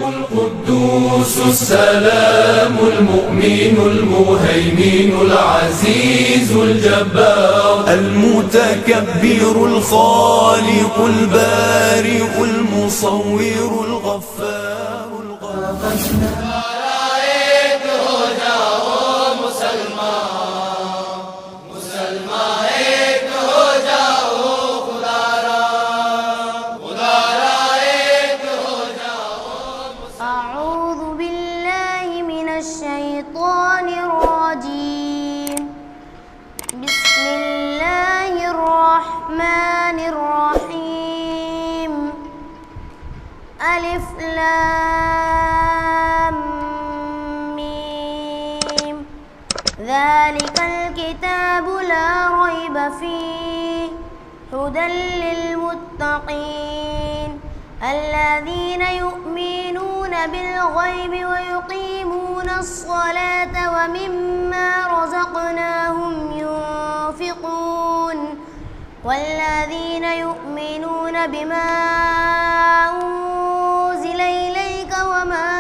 القدوس السلام المؤمن المهيمن العزيز الجبار المتكبر الخالق البارئ المصور الغفار القهار ألف لام ميم ذلك الكتاب لا ريب فيه هدى للمتقين الذين يؤمنون بالغيب ويقيمون الصلاة ومما رزقناهم ينفقون والذين يؤمنون بما أنزل إليك وما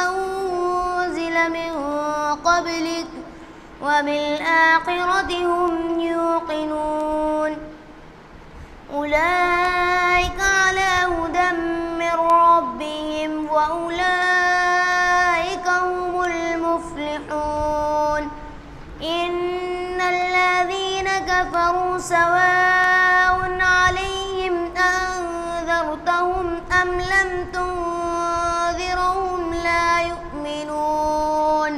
أنزل من قبلك وبالآخرة هم يوقنون أولئك على هدى من ربهم وأولئك هم المفلحون إن الذين كفروا سواء عليهم أنذرتهم أم لم تنذرهم لا يؤمنون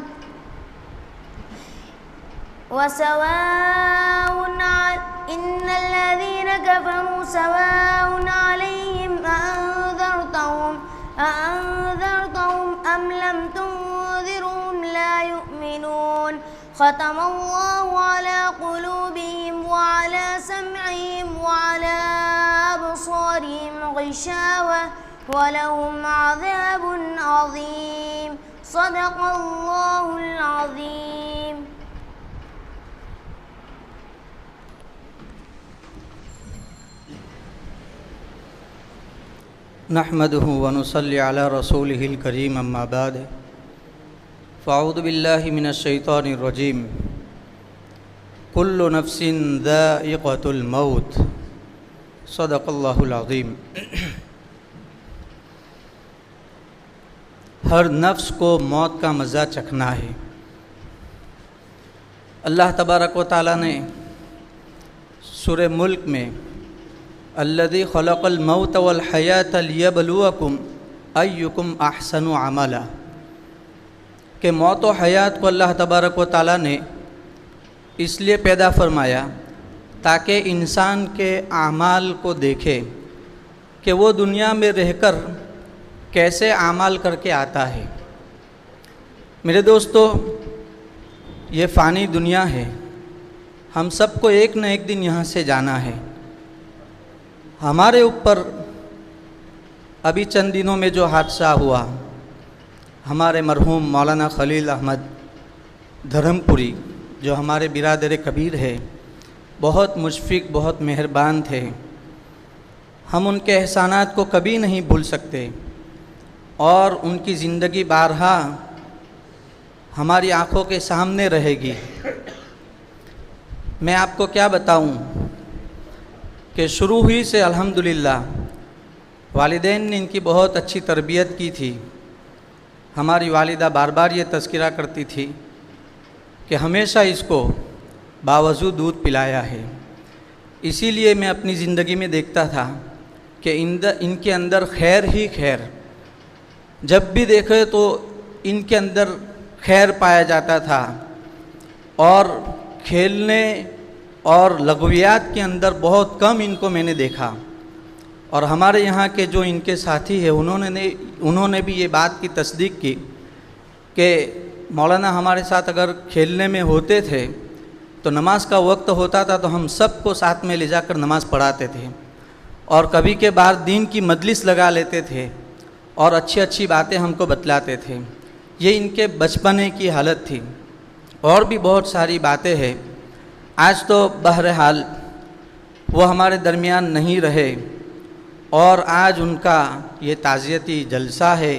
إن الذين كفروا سواء عليهم أأنذرتهم أم لم تنذرهم لا يؤمنون ختم الله على قلوبهم وعلى سمعهم وعلى أبصارهم غشاوة ولهم عذاب عظيم صدق الله العظيم. نحمده ونصلي على رسوله الكريم اما بعد فاعوذ بالله من الشیطان الرجیم كل نفس ذائقة الموت صدق اللہ العظیم. ہر نفس کو موت کا مزہ چکھنا ہے. اللہ تبارک و تعالیٰ نے سورہ ملک میں الذی خلق الموت والحیاة لیبلوکم ایکم احسن عملا کہ موت و حیات کو اللہ تبارک و تعالیٰ نے اس لیے پیدا فرمایا تاکہ انسان کے اعمال کو دیکھے کہ وہ دنیا میں رہ کر کیسے اعمال کر کے آتا ہے. میرے دوستو، یہ فانی دنیا ہے. ہم سب کو ایک نہ ایک دن یہاں سے جانا ہے. ہمارے اوپر ابھی چند دنوں میں جو حادثہ ہوا، ہمارے مرحوم مولانا خلیل احمد دھرم پوری جو ہمارے برادر کبیر ہے، بہت مشفق، بہت مہربان تھے. ہم ان کے احسانات کو کبھی نہیں بھول سکتے اور ان کی زندگی بارہا ہماری آنکھوں کے سامنے رہے گی. میں آپ کو کیا بتاؤں کہ شروع ہی سے الحمدللہ والدین نے ان کی بہت اچھی تربیت کی تھی. ہماری والدہ بار بار یہ تذکرہ کرتی تھی کہ ہمیشہ اس کو باوضو دودھ پلایا ہے. اسی لیے میں اپنی زندگی میں دیکھتا تھا کہ ان کے اندر خیر ہی خیر، جب بھی دیکھے تو ان کے اندر خیر پایا جاتا تھا. اور کھیلنے اور لغویات کے اندر بہت کم ان کو میں نے دیکھا. اور ہمارے یہاں کے جو ان کے ساتھی ہیں انہوں نے بھی یہ بات کی تصدیق کی کہ مولانا ہمارے ساتھ اگر کھیلنے میں ہوتے تھے تو نماز کا وقت ہوتا تھا تو ہم سب کو ساتھ میں لے جا کر نماز پڑھاتے تھے اور کبھی کے بعد دین کی مجلس لگا لیتے تھے اور اچھی اچھی باتیں ہم کو بتلاتے تھے. یہ ان کے بچپنے کی حالت تھی. اور بھی بہت ساری باتیں ہیں. آج تو بہرحال وہ ہمارے درمیان نہیں رہے اور آج ان کا یہ تعزیتی جلسہ ہے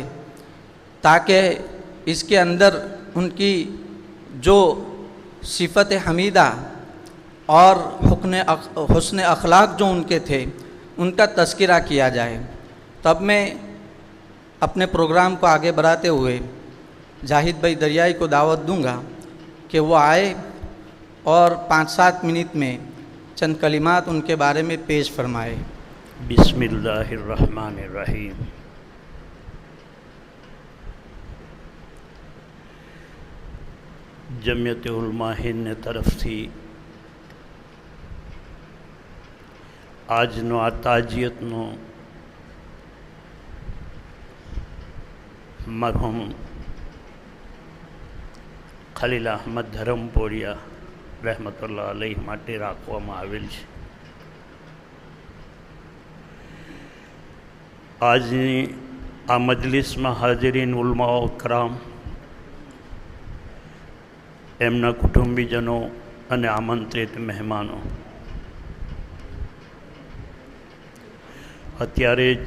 تاکہ اس کے اندر ان کی جو صفت حمیدہ اور حسن اخلاق جو ان کے تھے ان کا تذکرہ کیا جائے. تب میں اپنے پروگرام کو آگے بڑھاتے ہوئے جاہد بھائی دریائی کو دعوت دوں گا کہ وہ آئے اور 5-7 منٹ میں چند کلمات ان کے بارے میں پیش فرمائے. بسم اللہ الرحمن الرحیم. જમિયત ઉલમા હિન્દ તરફથી આજનો આ તાજિયતનો મરહુમ ખલીલ અહમદ ધરમપુરિયા રહેમતુલ્લાહ અલૈહ માટે રાખવામાં આવેલ છે. આજની આ મજલિસમાં હાજરીન ઉલમાઓ કરામ, એમના કુટુંબીજનો અને આમંત્રિત મહેમાનો, અત્યારે જ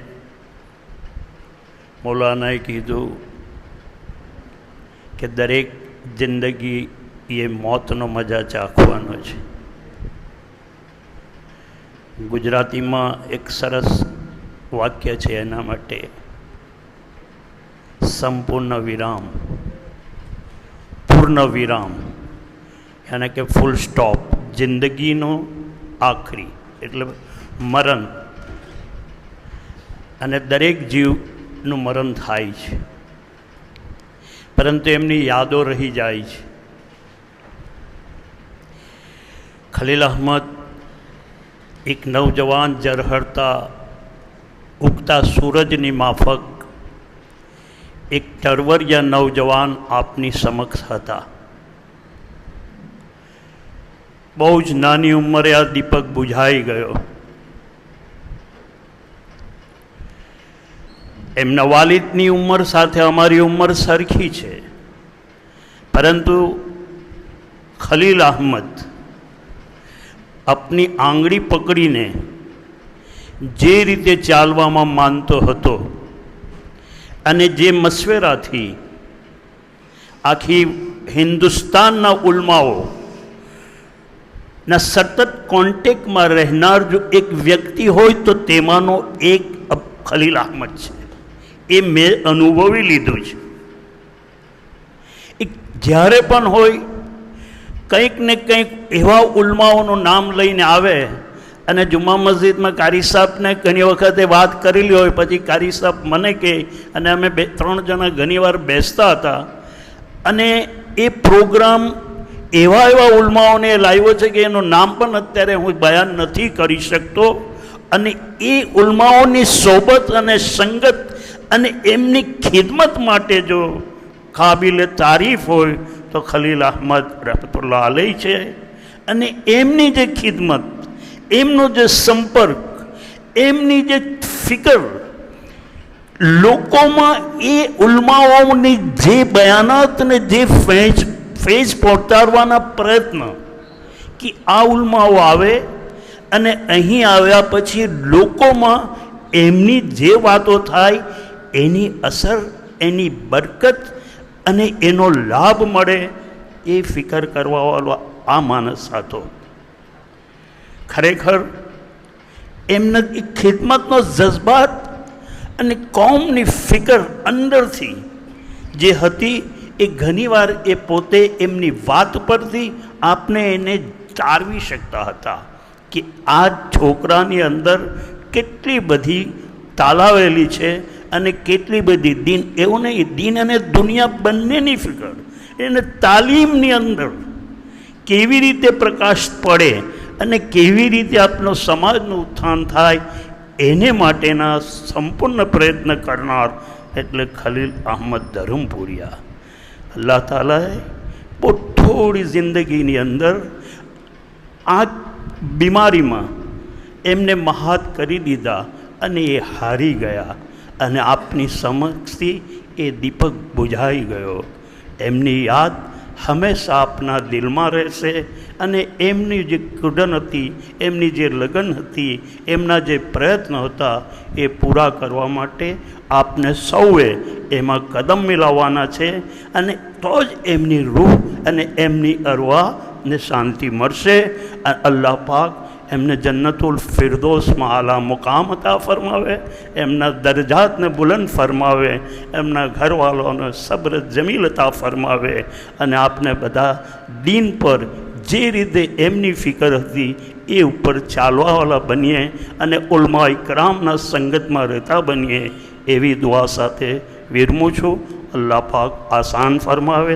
મૌલાનાએ કીધું કે દરેક જિંદગી એ મોતનો મજા ચાખવાનો છે. ગુજરાતીમાં એક સરસ વાક્ય છે એના માટે, સંપૂર્ણ વિરામ, પૂર્ણ વિરામ, યાને કે ફૂલ સ્ટોપ. જિંદગીનો આખરી એટલે મરણ, અને દરેક જીવનું મરણ થાય છે, પરંતુ એમની યાદો રહી જાય છે. ખલીલ અહમદ એક નવજવાન ઝરહળતા ઉગતા સૂરજની માફક એક ટરવરિયા નવજવાન આપની સમક્ષ હતા. બહુ જ નાની ઉંમરે આ દીપક બુઝાઈ ગયો. એમના વાલિદની ઉંમર સાથે અમારી ઉંમર સરખી છે, પરંતુ ખલીલ અહમદ આપની આંગળી પકડીને જે રીતે ચાલવામાં માનતો હતો અને જે મશવરાથી આખી હિન્દુસ્તાનના ઉલમાઓ ના સતત કોન્ટેક્ટમાં રહેનાર જો એક વ્યક્તિ હોય તો તેમાંનો એક ખલીલ અહમદ છે. એ મેં અનુભવી લીધું છે. જ્યારે પણ હોય કંઈક ને કંઈક એવા ઉલમાઓનું નામ લઈને આવે, અને જુમા મસ્જિદમાં કારી સાહેબને ઘણી વખતે વાત કરેલી હોય, પછી કારી સાહેબ મને કહે, અને અમે 2-3 જણા ઘણીવાર બેસતા હતા, અને એ પ્રોગ્રામ એવા ઉલમાઓને લાવ્યો છે કે એનું નામ પણ અત્યારે હું બયાન નથી કરી શકતો. અને એ ઉલમાઓની સોબત અને સંગત અને એમની ખિદમત માટે જો કાબિલે તારીફ હોય તો ખલીલ અહમદ રહેમતુલ્લાહ અલૈહ છે. અને એમની જે ખિદમત, એમનો જે સંપર્ક, એમની જે ફિકર, લોકોમાં એ ઉલમાઓની જે બયાનાત ને જે ફેજ પહોંચાડવાના પ્રયત્ન કે આ ઉલમાઓ આવે અને અહીં આવ્યા પછી લોકોમાં એમની જે વાતો થાય એની અસર, એની બરકત અને એનો લાભ મળે, એ ફિકર કરવાવાળો આ માણસ હતો. ખરેખર એમના ખિદમતનો જજ્બાત અને કોમની ફિકર અંદરથી જે હતી એ ઘણીવાર એ પોતે એમની વાત પરથી આપને એને તારવી શકતા હતા કે આ છોકરાની અંદર કેટલી બધી તાલાવેલી છે અને કેટલી બધી દીન, એવું નહીં, દીન અને દુનિયા બંનેની ફિકર, એને તાલીમની અંદર કેવી રીતે પ્રકાશ પડે અને કેવી રીતે આપનો સમાજનું ઉત્થાન થાય એને માટેના સંપૂર્ણ પ્રયત્ન કરનાર એટલે ખલીલ અહમદ ધરમપુરિયા. અલ્લાહ તાલાએ બહુ થોડી જિંદગીની અંદર આ બીમારીમાં એમને મહાત કરી દીધા અને એ હારી ગયા, અને આપની સમક્ષથી એ દીપક બુઝાઈ ગયો. એમની યાદ હંમેશા આપના દિલમાં રહેશે અને એમની જે કુડન હતી, એમની જે લગન હતી, એમના જે પ્રયત્ન હતા એ પૂરા કરવા માટે આપને સૌએ એમાં કદમ મિલાવવાના છે અને તો જ એમની રૂહ અને એમની અરવાહને શાંતિ મળશે. અલ્લાહ પાક એમને જન્નતુલ ફિરદોસમાં આલા મુકામ અતા ફરમાવે, એમના દરજાતને બુલંદ ફરમાવે, એમના ઘરવાળાઓને સબ્ર જમીલ અતા ફરમાવે અને આપને બધા દીન પર જે રીતે એમની ફિકર હતી એ ઉપર ચાલવાવાળા બનીએ અને ઉલમા ઇકરામના સંગતમાં રહેતા બનીએ એવી દુઆ સાથે વિરમું છું. અલ્લાહ પાક આસાન ફરમાવે.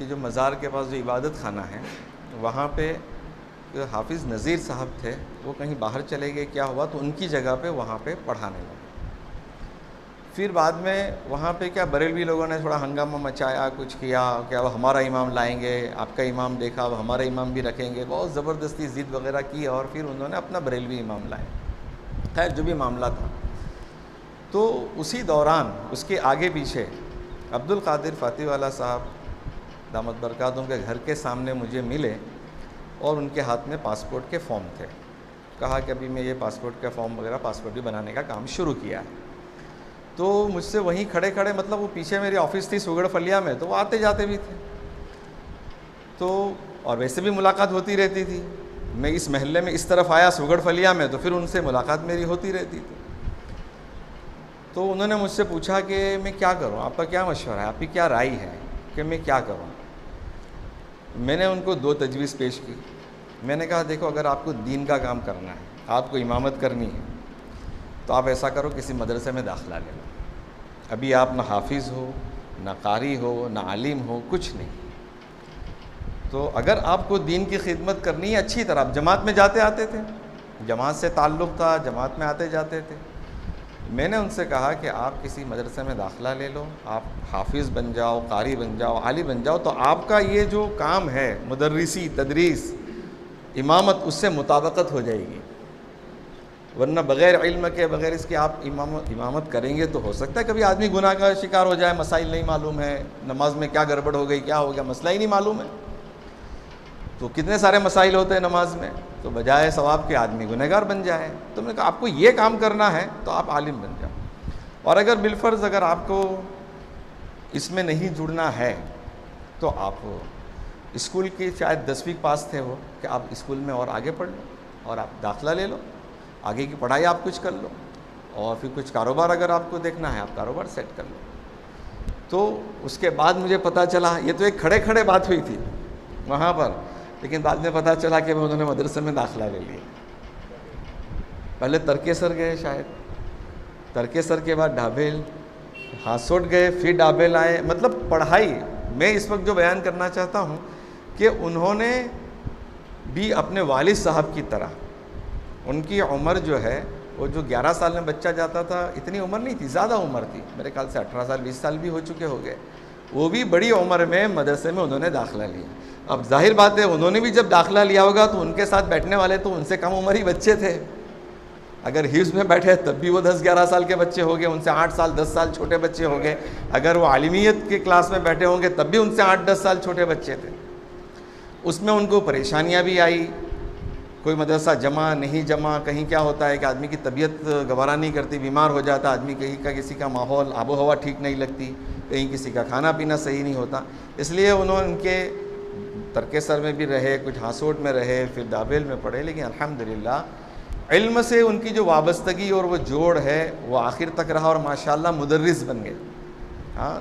کہ جو مزار کے پاس جو عبادت خانہ ہے وہاں پہ حافظ نذیر صاحب تھے، وہ کہیں باہر چلے گئے، کیا ہوا تو ان کی جگہ پہ وہاں پہ پڑھانے لگے۔ پھر بعد میں وہاں پہ کیا بریلوی لوگوں نے تھوڑا ہنگامہ مچایا، کچھ کیا کہ اب ہمارا امام لائیں گے، آپ کا امام دیکھا اب ہمارا امام بھی رکھیں گے، بہت زبردستی ضد وغیرہ کی اور پھر انہوں نے اپنا بریلوی امام لائے۔ خیر جو بھی معاملہ تھا، تو اسی دوران اس کے آگے پیچھے عبد القادر فاتح والا صاحب دامت برکاتہم کے گھر کے سامنے مجھے ملے اور ان کے ہاتھ میں پاسپورٹ کے فارم تھے۔ کہا کہ ابھی میں یہ پاسپورٹ کا فارم وغیرہ پاسپورٹ بھی بنانے کا کام شروع کیا ہے۔ تو مجھ سے وہیں کھڑے کھڑے، مطلب وہ پیچھے میری آفس تھی سوگڑ فلیا میں، تو وہ آتے جاتے بھی تھے، تو اور ویسے بھی ملاقات ہوتی رہتی تھی۔ میں اس محلے میں اس طرف آیا سوگڑ فلیا میں، تو پھر ان سے ملاقات میری ہوتی رہتی تھی۔ تو انہوں نے مجھ سے پوچھا کہ میں کیا کروں، آپ کا کیا مشورہ ہے، آپ کی کیا رائے ہے کہ میں کیا کروں۔ میں نے ان کو 2 تجویز پیش کی۔ میں نے کہا دیکھو، اگر آپ کو دین کا کام کرنا ہے، آپ کو امامت کرنی ہے، تو آپ ایسا کرو کسی مدرسے میں داخلہ لے لو۔ ابھی آپ نہ حافظ ہو، نہ قاری ہو، نہ عالم ہو، کچھ نہیں۔ تو اگر آپ کو دین کی خدمت کرنی ہے اچھی طرح، آپ جماعت میں جاتے آتے تھے، جماعت سے تعلق تھا، جماعت میں آتے جاتے تھے۔ میں نے ان سے کہا کہ آپ کسی مدرسے میں داخلہ لے لو، آپ حافظ بن جاؤ، قاری بن جاؤ، عالم بن جاؤ، تو آپ کا یہ جو کام ہے مدرسی، تدریس، امامت، اس سے مطابقت ہو جائے گی۔ ورنہ بغیر علم کے، بغیر اس کے آپ امامت کریں گے تو ہو سکتا ہے کبھی آدمی گناہ کا شکار ہو جائے، مسائل نہیں معلوم ہے، نماز میں کیا گڑبڑ ہو گئی، کیا ہو گیا، مسئلہ ہی نہیں معلوم ہے۔ تو کتنے سارے مسائل ہوتے ہیں نماز میں، تو بجائے ثواب کے آدمی گنہگار بن جائے۔ تو میں نے کہا آپ کو یہ کام کرنا ہے تو آپ عالم بن جاؤ، اور اگر بالفرض اگر آپ کو اس میں نہیں جڑنا ہے تو آپ اسکول کی شاید 10ویں پاس تھے وہ، کہ آپ اسکول میں اور آگے پڑھ لو اور آپ داخلہ لے لو، آگے کی پڑھائی آپ کچھ کر لو، اور پھر کچھ کاروبار اگر آپ کو دیکھنا ہے آپ کاروبار سیٹ کر لو۔ تو اس کے بعد مجھے پتہ چلا، یہ تو ایک کھڑے کھڑے بات ہوئی تھی وہاں پر، لیکن بعد میں پتہ چلا کہ انہوں نے مدرسے میں داخلہ لے لیا۔ پہلے ترکیسر گئے، شاید ترکیسر کے بعد ڈابیل، ہاسوٹ گئے، پھر ڈابیل آئے۔ مطلب پڑھائی، میں اس وقت جو بیان کرنا چاہتا ہوں کہ انہوں نے بھی اپنے والد صاحب کی طرح، ان کی عمر جو ہے وہ جو 11 سال میں بچہ جاتا تھا، اتنی عمر نہیں تھی، زیادہ عمر تھی، میرے خیال سے 18 سال 20 سال بھی ہو چکے ہو گئے، وہ بھی بڑی عمر میں مدرسے میں انہوں نے داخلہ لیا۔ اب ظاہر بات ہے انہوں نے بھی جب داخلہ لیا ہوگا تو ان کے ساتھ بیٹھنے والے تو ان سے کم عمر ہی بچے تھے، اگر حفظ میں بیٹھے تب بھی وہ 10-11 سال کے بچے ہو گئے، ان سے 8 سال 10 سال چھوٹے بچے ہو گئے، اگر وہ عالمیت کے کلاس میں بیٹھے ہوں گے تب بھی ان سے 8-10 سال چھوٹے بچے تھے۔ اس میں ان کو پریشانیاں بھی آئی، کوئی مدرسہ جمع نہیں جمع، کہیں کیا ہوتا ہے کہ آدمی کی طبیعت گوارا نہیں کرتی، بیمار ہو جاتا آدمی، کہیں کا کسی کا ماحول آب و ہوا ٹھیک نہیں لگتی، کہیں کسی کا کھانا پینا صحیح نہیں ہوتا، اس لیے انہوں ان کے ترکیسر میں بھی رہے، کچھ ہاسوٹ میں رہے، پھر دابیل میں پڑھے، لیکن الحمدللہ علم سے ان کی جو وابستگی اور وہ جوڑ ہے وہ آخر تک رہا، اور ماشاءاللہ مدرس بن گئے۔ ہاں،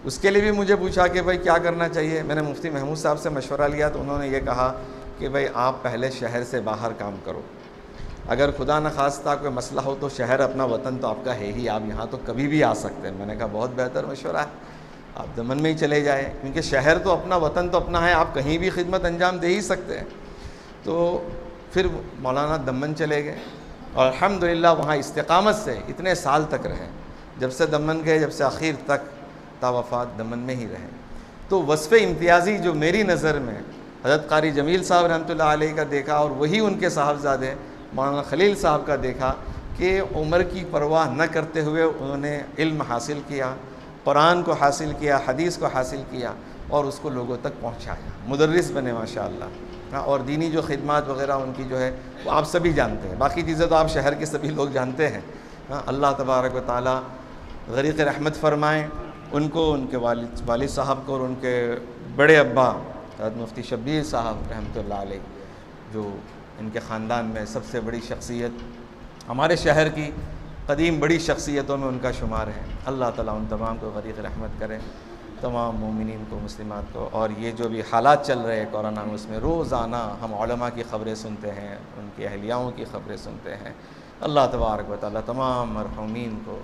اس کے لیے بھی مجھے پوچھا کہ بھائی کیا کرنا چاہیے، میں نے مفتی محمود صاحب سے مشورہ لیا تو انہوں نے یہ کہا کہ بھائی آپ پہلے شہر سے باہر کام کرو، اگر خدا نخواستہ کوئی مسئلہ ہو تو شہر اپنا وطن تو آپ کا ہے ہی، آپ یہاں تو کبھی بھی آ سکتے ہیں۔ میں نے کہا بہت بہتر مشورہ ہے، آپ دمن میں ہی چلے جائیں، کیونکہ شہر تو اپنا، وطن تو اپنا ہے، آپ کہیں بھی خدمت انجام دے ہی سکتے ہیں۔ تو پھر مولانا دمن چلے گئے، اور الحمدللہ وہاں استقامت سے اتنے سال تک رہے، جب سے دمن گئے، جب سے آخر تک تا وفات دمن میں ہی رہے۔ تو وصف امتیازی جو میری نظر میں حضرت قاری جمیل صاحب رحمۃ اللہ علیہ کا دیکھا، اور وہی ان کے صاحبزادے مولانا خلیل صاحب کا دیکھا، کہ عمر کی پرواہ نہ کرتے ہوئے انہوں نے علم حاصل کیا، قرآن کو حاصل کیا، حدیث کو حاصل کیا، اور اس کو لوگوں تک پہنچایا، مدرس بنے ماشاءاللہ۔ اور دینی جو خدمات وغیرہ ان کی جو ہے وہ آپ سبھی جانتے ہیں، باقی چیزیں تو آپ شہر کے سبھی لوگ جانتے ہیں۔ اللہ تبارک و تعالیٰ غریق رحمت فرمائیں ان کو، ان کے والد صاحب کو، اور ان کے بڑے ابا حضرت مفتی شبیر صاحب رحمۃ اللہ علیہ، جو ان کے خاندان میں سب سے بڑی شخصیت، ہمارے شہر کی قدیم بڑی شخصیتوں میں ان کا شمار ہے۔ اللہ تعالیٰ ان تمام کو غریق رحمت کرے، تمام مومنین کو، مسلمات کو۔ اور یہ جو بھی حالات چل رہے ہیں کورونا میں، اس میں روزانہ ہم علماء کی خبریں سنتے ہیں، ان کی اہلیاؤں کی خبریں سنتے ہیں۔ اللہ تبارک و تعالیٰ تمام مرحومین کو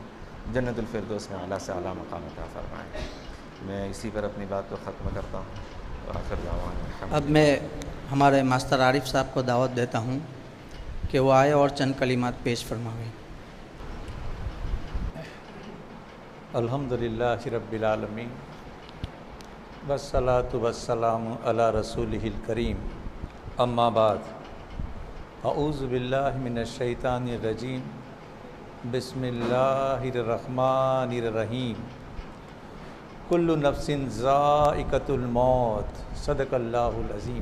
جنت الفردوس میں اعلیٰ سے اعلیٰ مقام عطا فرمائے۔ میں اسی پر اپنی بات کو ختم کرتا ہوں. آخر دعوانا اب میں ہمارے ماسٹر عارف صاحب کو دعوت دیتا ہوں کہ وہ آئے اور چند کلمات پیش فرمائیں. الحمدللہ رب العالمین والصلاۃ والسلام علی رسولہ الکریم. اما بعد، اعوذ باللہ من الشیطان الرجیم. بسم اللہ الرحمن الرحیم. کل نفس ذائقۃ الموت. صدق اللہ العظیم.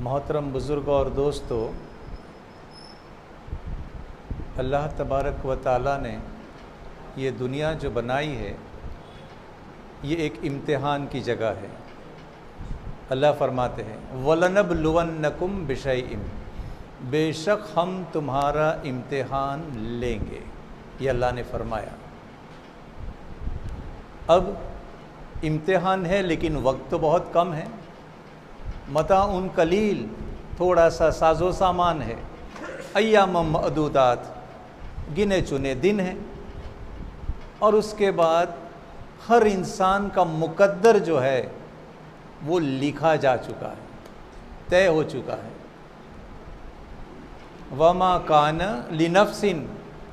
محترم بزرگوں اور دوستو، اللہ تبارک و تعالیٰ نے یہ دنیا جو بنائی ہے یہ ایک امتحان کی جگہ ہے. اللہ فرماتے ہیں وَلَنَبْلُوَنَّكُمْ بِشَيْءٍ، بے شک ہم تمہارا امتحان لیں گے. یہ اللہ نے فرمایا. اب امتحان ہے لیکن وقت تو بہت کم ہے. متاع قلیل، تھوڑا سا ساز و سامان ہے. ایام معدودات، گنے چنے دن ہیں. اور اس کے بعد ہر انسان کا مقدر جو ہے وہ لکھا جا چکا ہے، طے ہو چکا ہے. وَمَا كَانَ لِنَفْسٍ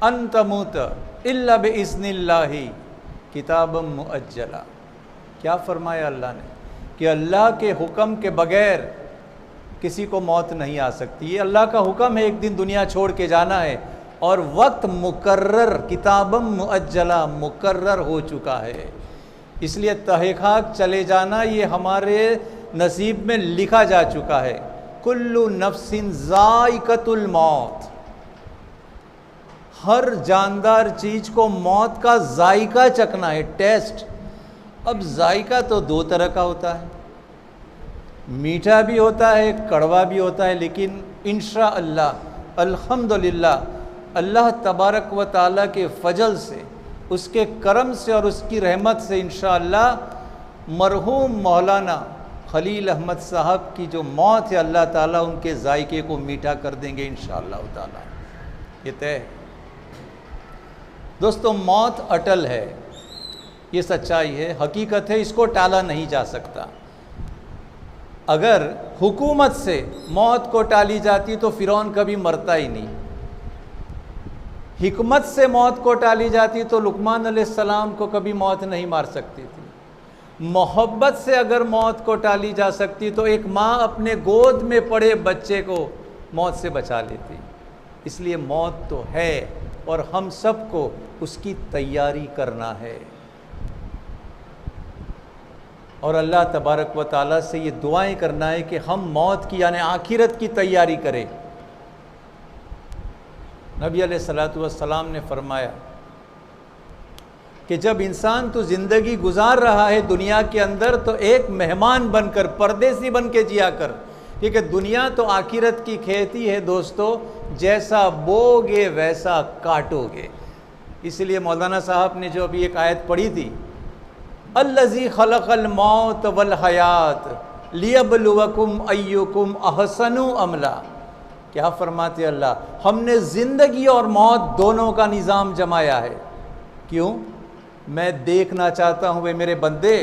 أَن تَمُوتَ إِلَّا بِإِذْنِ اللَّهِ كِتَابًا مُؤَجَّلًا. کیا فرمایا اللہ نے کہ اللہ کے حکم کے بغیر کسی کو موت نہیں آ سکتی. یہ اللہ کا حکم ہے، ایک دن دنیا چھوڑ کے جانا ہے اور وقت مقرر، کتابًا مؤجلہ، مقرر ہو چکا ہے. اس لیے تحقیق چلے جانا یہ ہمارے نصیب میں لکھا جا چکا ہے. کل نفس ذائقۃ الموت. ہر جاندار چیز کو موت کا ذائقہ چکھنا ہے، ٹیسٹ. اب ذائقہ تو دو طرح کا ہوتا ہے، میٹھا بھی ہوتا ہے، کڑوا بھی ہوتا ہے. لیکن انشاءاللہ الحمدللہ اللہ تبارک و تعالیٰ کے فضل سے، اس کے کرم سے اور اس کی رحمت سے انشاءاللہ مرحوم مولانا خلیل احمد صاحب کی جو موت ہے اللہ تعالیٰ ان کے ذائقے کو میٹھا کر دیں گے انشاءاللہ تعالیٰ. یہ طے ہے. دوستو، موت اٹل ہے، یہ سچائی ہے، حقیقت ہے، اس کو ٹالا نہیں جا سکتا. اگر حکومت سے موت کو ٹالی جاتی تو فرعون کبھی مرتا ہی نہیں. حکمت سے موت کو ٹالی جاتی تو لقمان علیہ السلام کو کبھی موت نہیں مار سکتی تھی. محبت سے اگر موت کو ٹالی جا سکتی تو ایک ماں اپنے گود میں پڑے بچے کو موت سے بچا لیتی. اس لیے موت تو ہے اور ہم سب کو اس کی تیاری کرنا ہے. اور اللہ تبارک و تعالیٰ سے یہ دعائیں کرنا ہے کہ ہم موت کی یعنی آخرت کی تیاری کریں. نبی علیہ السلام نے فرمایا کہ جب انسان تو زندگی گزار رہا ہے دنیا کے اندر تو ایک مہمان بن کر، پردیسی بن کے جیا کر، کیونکہ دنیا تو آخرت کی کھیتی ہے دوستو، جیسا بوگے ویسا کاٹو گے. اس لیے مولانا صاحب نے جو ابھی ایک آیت پڑھی تھی، الذی خلق الموت والحیات لیبلوکم ایکم احسن عملا. کیا فرماتے اللہ؟ ہم نے زندگی اور موت دونوں کا نظام جمایا ہے. کیوں؟ میں دیکھنا چاہتا ہوں اے میرے بندے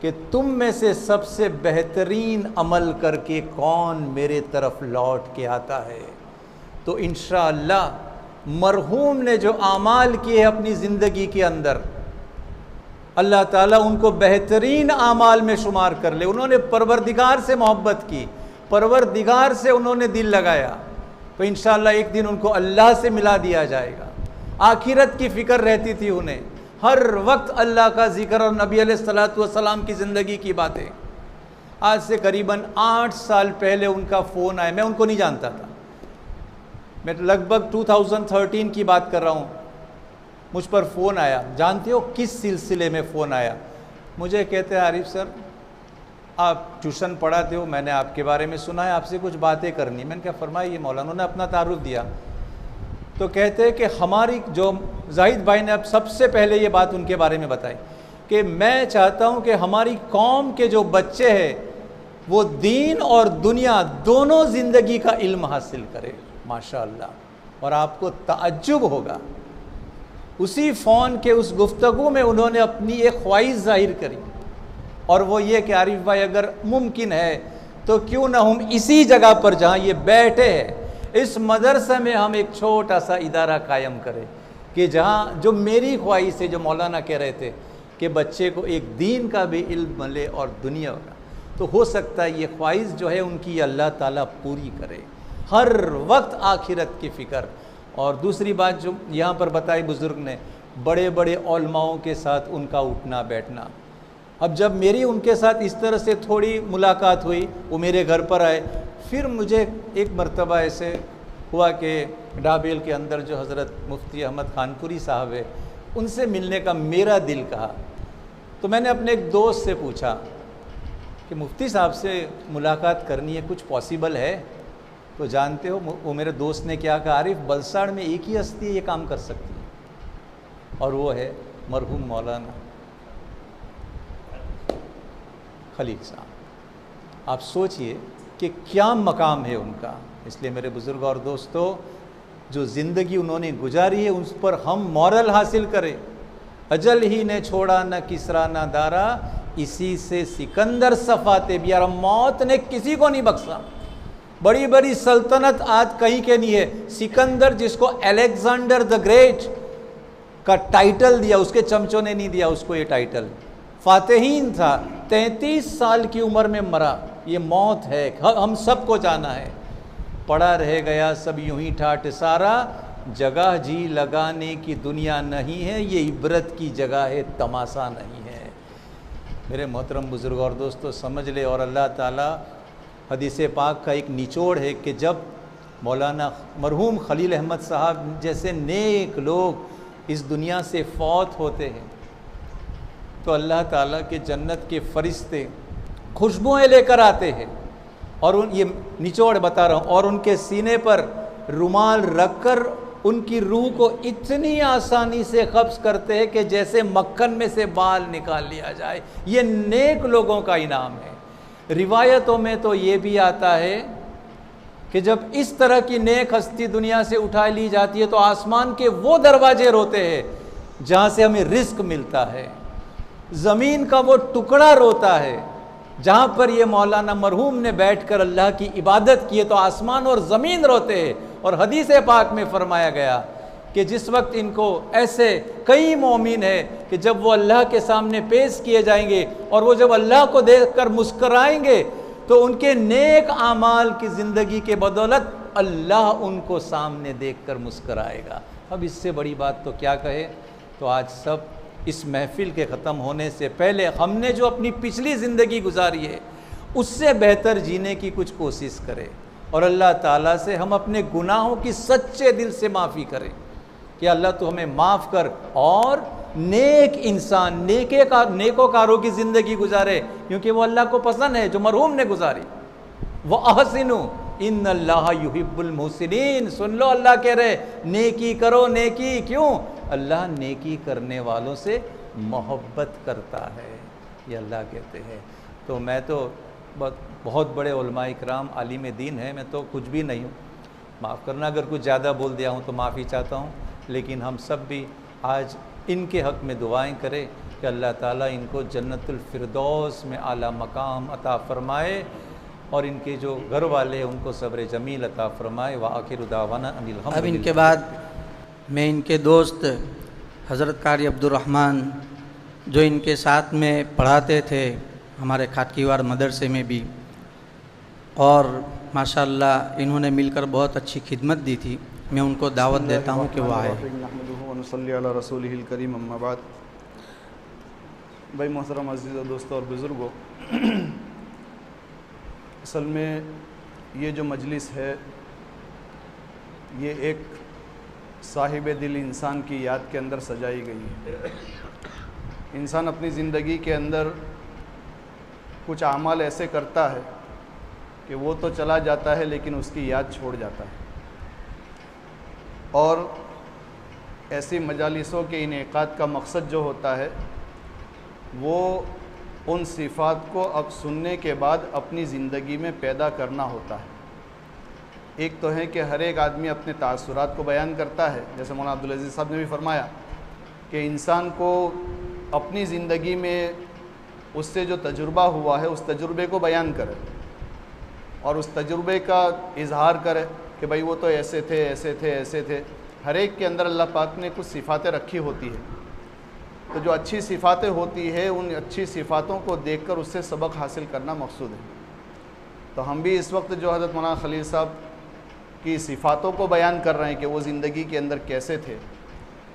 کہ تم میں سے سب سے بہترین عمل کر کے کون میرے طرف لوٹ کے آتا ہے. تو انشاءاللہ مرحوم نے جو اعمال کیے اپنی زندگی کے اندر، اللہ تعالیٰ ان کو بہترین اعمال میں شمار کر لے. انہوں نے پروردگار سے محبت کی، پروردگار سے انہوں نے دل لگایا، تو انشاءاللہ ایک دن ان کو اللہ سے ملا دیا جائے گا. آخرت کی فکر رہتی تھی انہیں، ہر وقت اللہ کا ذکر اور نبی علیہ السلام کی زندگی کی باتیں. آج سے قریباً 8 سال پہلے ان کا فون آیا. میں ان کو نہیں جانتا تھا، میں لگ بھگ 2013 کی بات کر رہا ہوں. مجھ پر فون آیا. جانتے ہو کس سلسلے میں فون آیا؟ مجھے کہتے ہیں عارف سر آپ ٹیوشن پڑھاتے ہو، میں نے آپ کے بارے میں سنا ہے، آپ سے کچھ باتیں کرنی. میں نے کہا فرمائیے. یہ مولانا نے اپنا تعارف دیا تو کہتے ہیں کہ ہماری جو زاہد بھائی نے اب سب سے پہلے یہ بات ان کے بارے میں بتائی کہ میں چاہتا ہوں کہ ہماری قوم کے جو بچے ہیں وہ دین اور دنیا دونوں زندگی کا علم حاصل کرے. ماشاءاللہ. اور آپ کو تعجب ہوگا اسی فون کے اس گفتگو میں انہوں نے اپنی ایک خواہش ظاہر کری، اور وہ یہ کہ عارف بھائی اگر ممکن ہے تو کیوں نہ ہم اسی جگہ پر جہاں یہ بیٹھے ہیں اس مدرسے میں ہم ایک چھوٹا سا ادارہ قائم کریں، کہ جہاں جو میری خواہش ہے، جو مولانا کہہ رہے تھے کہ بچے کو ایک دین کا بھی علم ملے اور دنیا کا، تو ہو سکتا ہے یہ خواہش جو ہے ان کی اللہ تعالیٰ پوری کرے، ہر وقت آخرت کی فکر۔ اور دوسری بات جو یہاں پر بتائی بزرگ نے، بڑے بڑے علماؤں کے ساتھ ان کا اٹھنا بیٹھنا۔ اب جب میری ان کے ساتھ اس طرح سے تھوڑی ملاقات ہوئی، وہ میرے گھر پر آئے، پھر مجھے ایک مرتبہ ایسے ہوا کہ ڈابیل کے اندر جو حضرت مفتی احمد خانپوری صاحب ہے ان سے ملنے کا میرا دل کہا، تو میں نے اپنے ایک دوست سے پوچھا کہ مفتی صاحب سے ملاقات کرنی ہے، کچھ پاسبل ہے؟ تو جانتے ہو وہ میرے دوست نے کیا کہا، عارف بلساڑ میں ایک ہی ہستی یہ کام کر سکتی ہے، اور وہ ہے مرحوم مولانا خلیل صاحب۔ آپ سوچئے کہ کیا مقام ہے ان کا۔ اس لیے میرے بزرگ اور دوستو، جو زندگی انہوں نے گزاری ہے اس پر ہم مورل حاصل کریں۔ اجل ہی نے چھوڑا نہ کسرا نہ دارا، اسی سے سکندر صفاتے بھی، اور موت نے کسی کو نہیں بخشا۔ بڑی بڑی سلطنت آج کہیں کے نہیں ہے۔ سکندر جس کو الیگزینڈر دا گریٹ کا ٹائٹل دیا، اس کے چمچوں نے نہیں دیا اس کو یہ ٹائٹل، فاتحین تھا، 33 سال کی عمر میں مرا۔ یہ موت ہے، ہم سب کو جانا ہے۔ پڑا رہ گیا سب یوں ہی ٹھاٹ سارا، جگہ جی لگانے کی دنیا نہیں ہے، یہ عبرت کی جگہ ہے، تماشا نہیں ہے۔ میرے محترم بزرگ اور دوستو سمجھ لے، اور اللہ تعالیٰ حدیث پاک کا ایک نچوڑ ہے کہ جب مولانا مرحوم خلیل احمد صاحب جیسے نیک لوگ اس دنیا سے فوت ہوتے ہیں تو اللہ تعالیٰ کے جنت کے فرشتے خوشبوئیں لے کر آتے ہیں، اور یہ نچوڑ بتا رہا ہوں، اور ان کے سینے پر رومال رکھ کر ان کی روح کو اتنی آسانی سے قبض کرتے ہیں کہ جیسے مکھن میں سے بال نکال لیا جائے۔ یہ نیک لوگوں کا انعام ہے۔ روایتوں میں تو یہ بھی آتا ہے کہ جب اس طرح کی نیک ہستی دنیا سے اٹھا لی جاتی ہے تو آسمان کے وہ دروازے روتے ہیں جہاں سے ہمیں رزق ملتا ہے، زمین کا وہ ٹکڑا روتا ہے جہاں پر یہ مولانا مرحوم نے بیٹھ کر اللہ کی عبادت کی ہے، تو آسمان اور زمین روتے ہیں۔ اور حدیث پاک میں فرمایا گیا کہ جس وقت ان کو ایسے کئی مومن ہیں کہ جب وہ اللہ کے سامنے پیش کیے جائیں گے اور وہ جب اللہ کو دیکھ کر مسکرائیں گے تو ان کے نیک اعمال کی زندگی کے بدولت اللہ ان کو سامنے دیکھ کر مسکرائے گا۔ اب اس سے بڑی بات تو کیا کہے۔ تو آج سب اس محفل کے ختم ہونے سے پہلے ہم نے جو اپنی پچھلی زندگی گزاری ہے اس سے بہتر جینے کی کچھ کوشش کرے، اور اللہ تعالیٰ سے ہم اپنے گناہوں کی سچے دل سے معافی کریں کہ اللہ تو ہمیں معاف کر، اور نیک انسان نیکوکاروں کی زندگی گزارے، کیونکہ وہ اللہ کو پسند ہے جو مرحوم نے گزاری۔ وَأَحْسِنُوا إِنَّ اللَّهَ يُحِبُّ الْمُحْسِنِينَ۔ سن لو اللہ کہہ رہے نیکی کرو، نیکی کیوں؟ اللہ نیکی کرنے والوں سے محبت کرتا ہے، یہ اللہ کہتے ہیں۔ تو میں تو بہت بڑے علماء اکرام عالم دین ہیں، میں تو کچھ بھی نہیں ہوں، معاف کرنا اگر کچھ زیادہ بول دیا ہوں تو معافی چاہتا ہوں، لیکن ہم سب بھی آج ان کے حق میں دعائیں کریں کہ اللہ تعالیٰ ان کو جنت الفردوس میں اعلیٰ مقام عطا فرمائے، اور ان کے جو گھر والے ہیں ان کو صبر جمیل عطا فرمائے۔ وآخر دعوانا ان الحمد للہ۔ اب ان کے بعد میں ان کے دوست حضرت قاری عبدالرحمن جو ان کے ساتھ میں پڑھاتے تھے ہمارے کھاٹکیوار مدرسے میں بھی، اور ماشاءاللہ انہوں نے مل کر بہت اچھی خدمت دی تھی، میں ان کو دعوت دیتا ہوں کہ وہ آئے۔ نحمدہ ونصلی علی رسولہ الکریم، اما بعد۔ بھائی محترم عزیز و دوستو اور بزرگوں، اصل میں یہ جو مجلس ہے یہ ایک صاحب دل انسان کی یاد کے اندر سجائی گئی ہے۔ انسان اپنی زندگی کے اندر کچھ اعمال ایسے کرتا ہے کہ وہ تو چلا جاتا ہے لیکن اس کی یاد چھوڑ جاتا ہے، اور ایسی مجالسوں کے انعقاد کا مقصد جو ہوتا ہے وہ ان صفات کو اب سننے کے بعد اپنی زندگی میں پیدا کرنا ہوتا ہے۔ ایک تو ہے کہ ہر ایک آدمی اپنے تاثرات کو بیان کرتا ہے، جیسے مولانا عبدالعزیز صاحب نے بھی فرمایا کہ انسان کو اپنی زندگی میں اس سے جو تجربہ ہوا ہے اس تجربے کو بیان کرے اور اس تجربے کا اظہار کرے کہ بھائی وہ تو ایسے تھے ایسے تھے ایسے تھے. ہر ایک کے اندر اللہ پاک نے کچھ صفاتیں رکھی ہوتی ہے، تو جو اچھی صفاتیں ہوتی ہے ان اچھی صفاتوں کو دیکھ کر اس سے سبق حاصل کرنا مقصود ہے. تو ہم بھی اس وقت جو حضرت مولانا خلیل صاحب کی صفاتوں کو بیان کر رہے ہیں کہ وہ زندگی کے اندر کیسے تھے،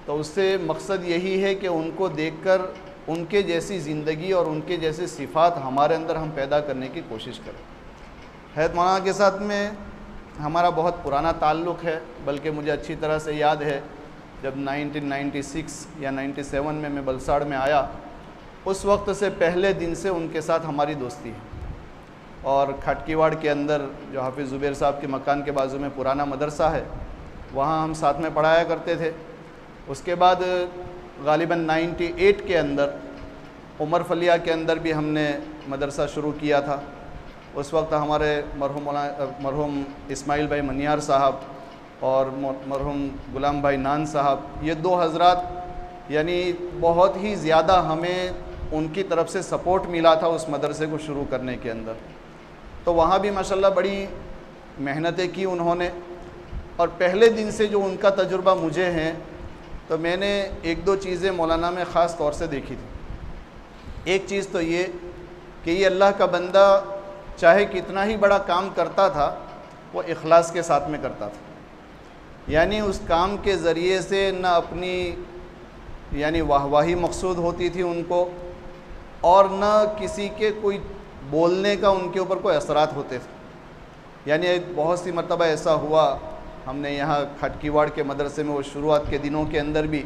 تو اس سے مقصد یہی ہے کہ ان کو دیکھ کر ان کے جیسی زندگی اور ان کے جیسے صفات ہمارے اندر ہم پیدا کرنے کی کوشش کریں. حضرت مولانا کے ساتھ میں ہمارا بہت پرانا تعلق ہے، بلکہ مجھے اچھی طرح سے یاد ہے جب 1996 یا 97 میں بلساڑ میں آیا، اس وقت سے پہلے دن سے ان کے ساتھ ہماری دوستی ہے. اور کھٹکیواڑ کے اندر جو حافظ زبیر صاحب کے مکان کے بازو میں پرانا مدرسہ ہے، وہاں ہم ساتھ میں پڑھایا کرتے تھے. اس کے بعد غالباً 98 کے اندر عمر فلیہ کے اندر بھی ہم نے مدرسہ شروع کیا تھا. اس وقت ہمارے مرحوم اسماعیل بھائی منیار صاحب اور مرحوم غلام بھائی نان صاحب، یہ دو حضرات یعنی بہت ہی زیادہ ہمیں ان کی طرف سے سپورٹ ملا تھا اس مدرسے کو شروع کرنے کے اندر. تو وہاں بھی ماشاءاللہ بڑی محنتیں کی انہوں نے، اور پہلے دن سے جو ان کا تجربہ مجھے ہیں، تو میں نے ایک دو چیزیں مولانا میں خاص طور سے دیکھی تھی. ایک چیز تو یہ کہ یہ اللہ کا بندہ چاہے کتنا ہی بڑا کام کرتا تھا وہ اخلاص کے ساتھ میں کرتا تھا. یعنی اس کام کے ذریعے سے نہ اپنی یعنی واہواہی مقصود ہوتی تھی ان کو، اور نہ کسی کے کوئی بولنے کا ان کے اوپر کوئی اثرات ہوتے تھے. یعنی بہت سی مرتبہ ایسا ہوا، ہم نے یہاں کھٹکیواڑ کے مدرسے میں وہ شروعات کے دنوں کے اندر بھی،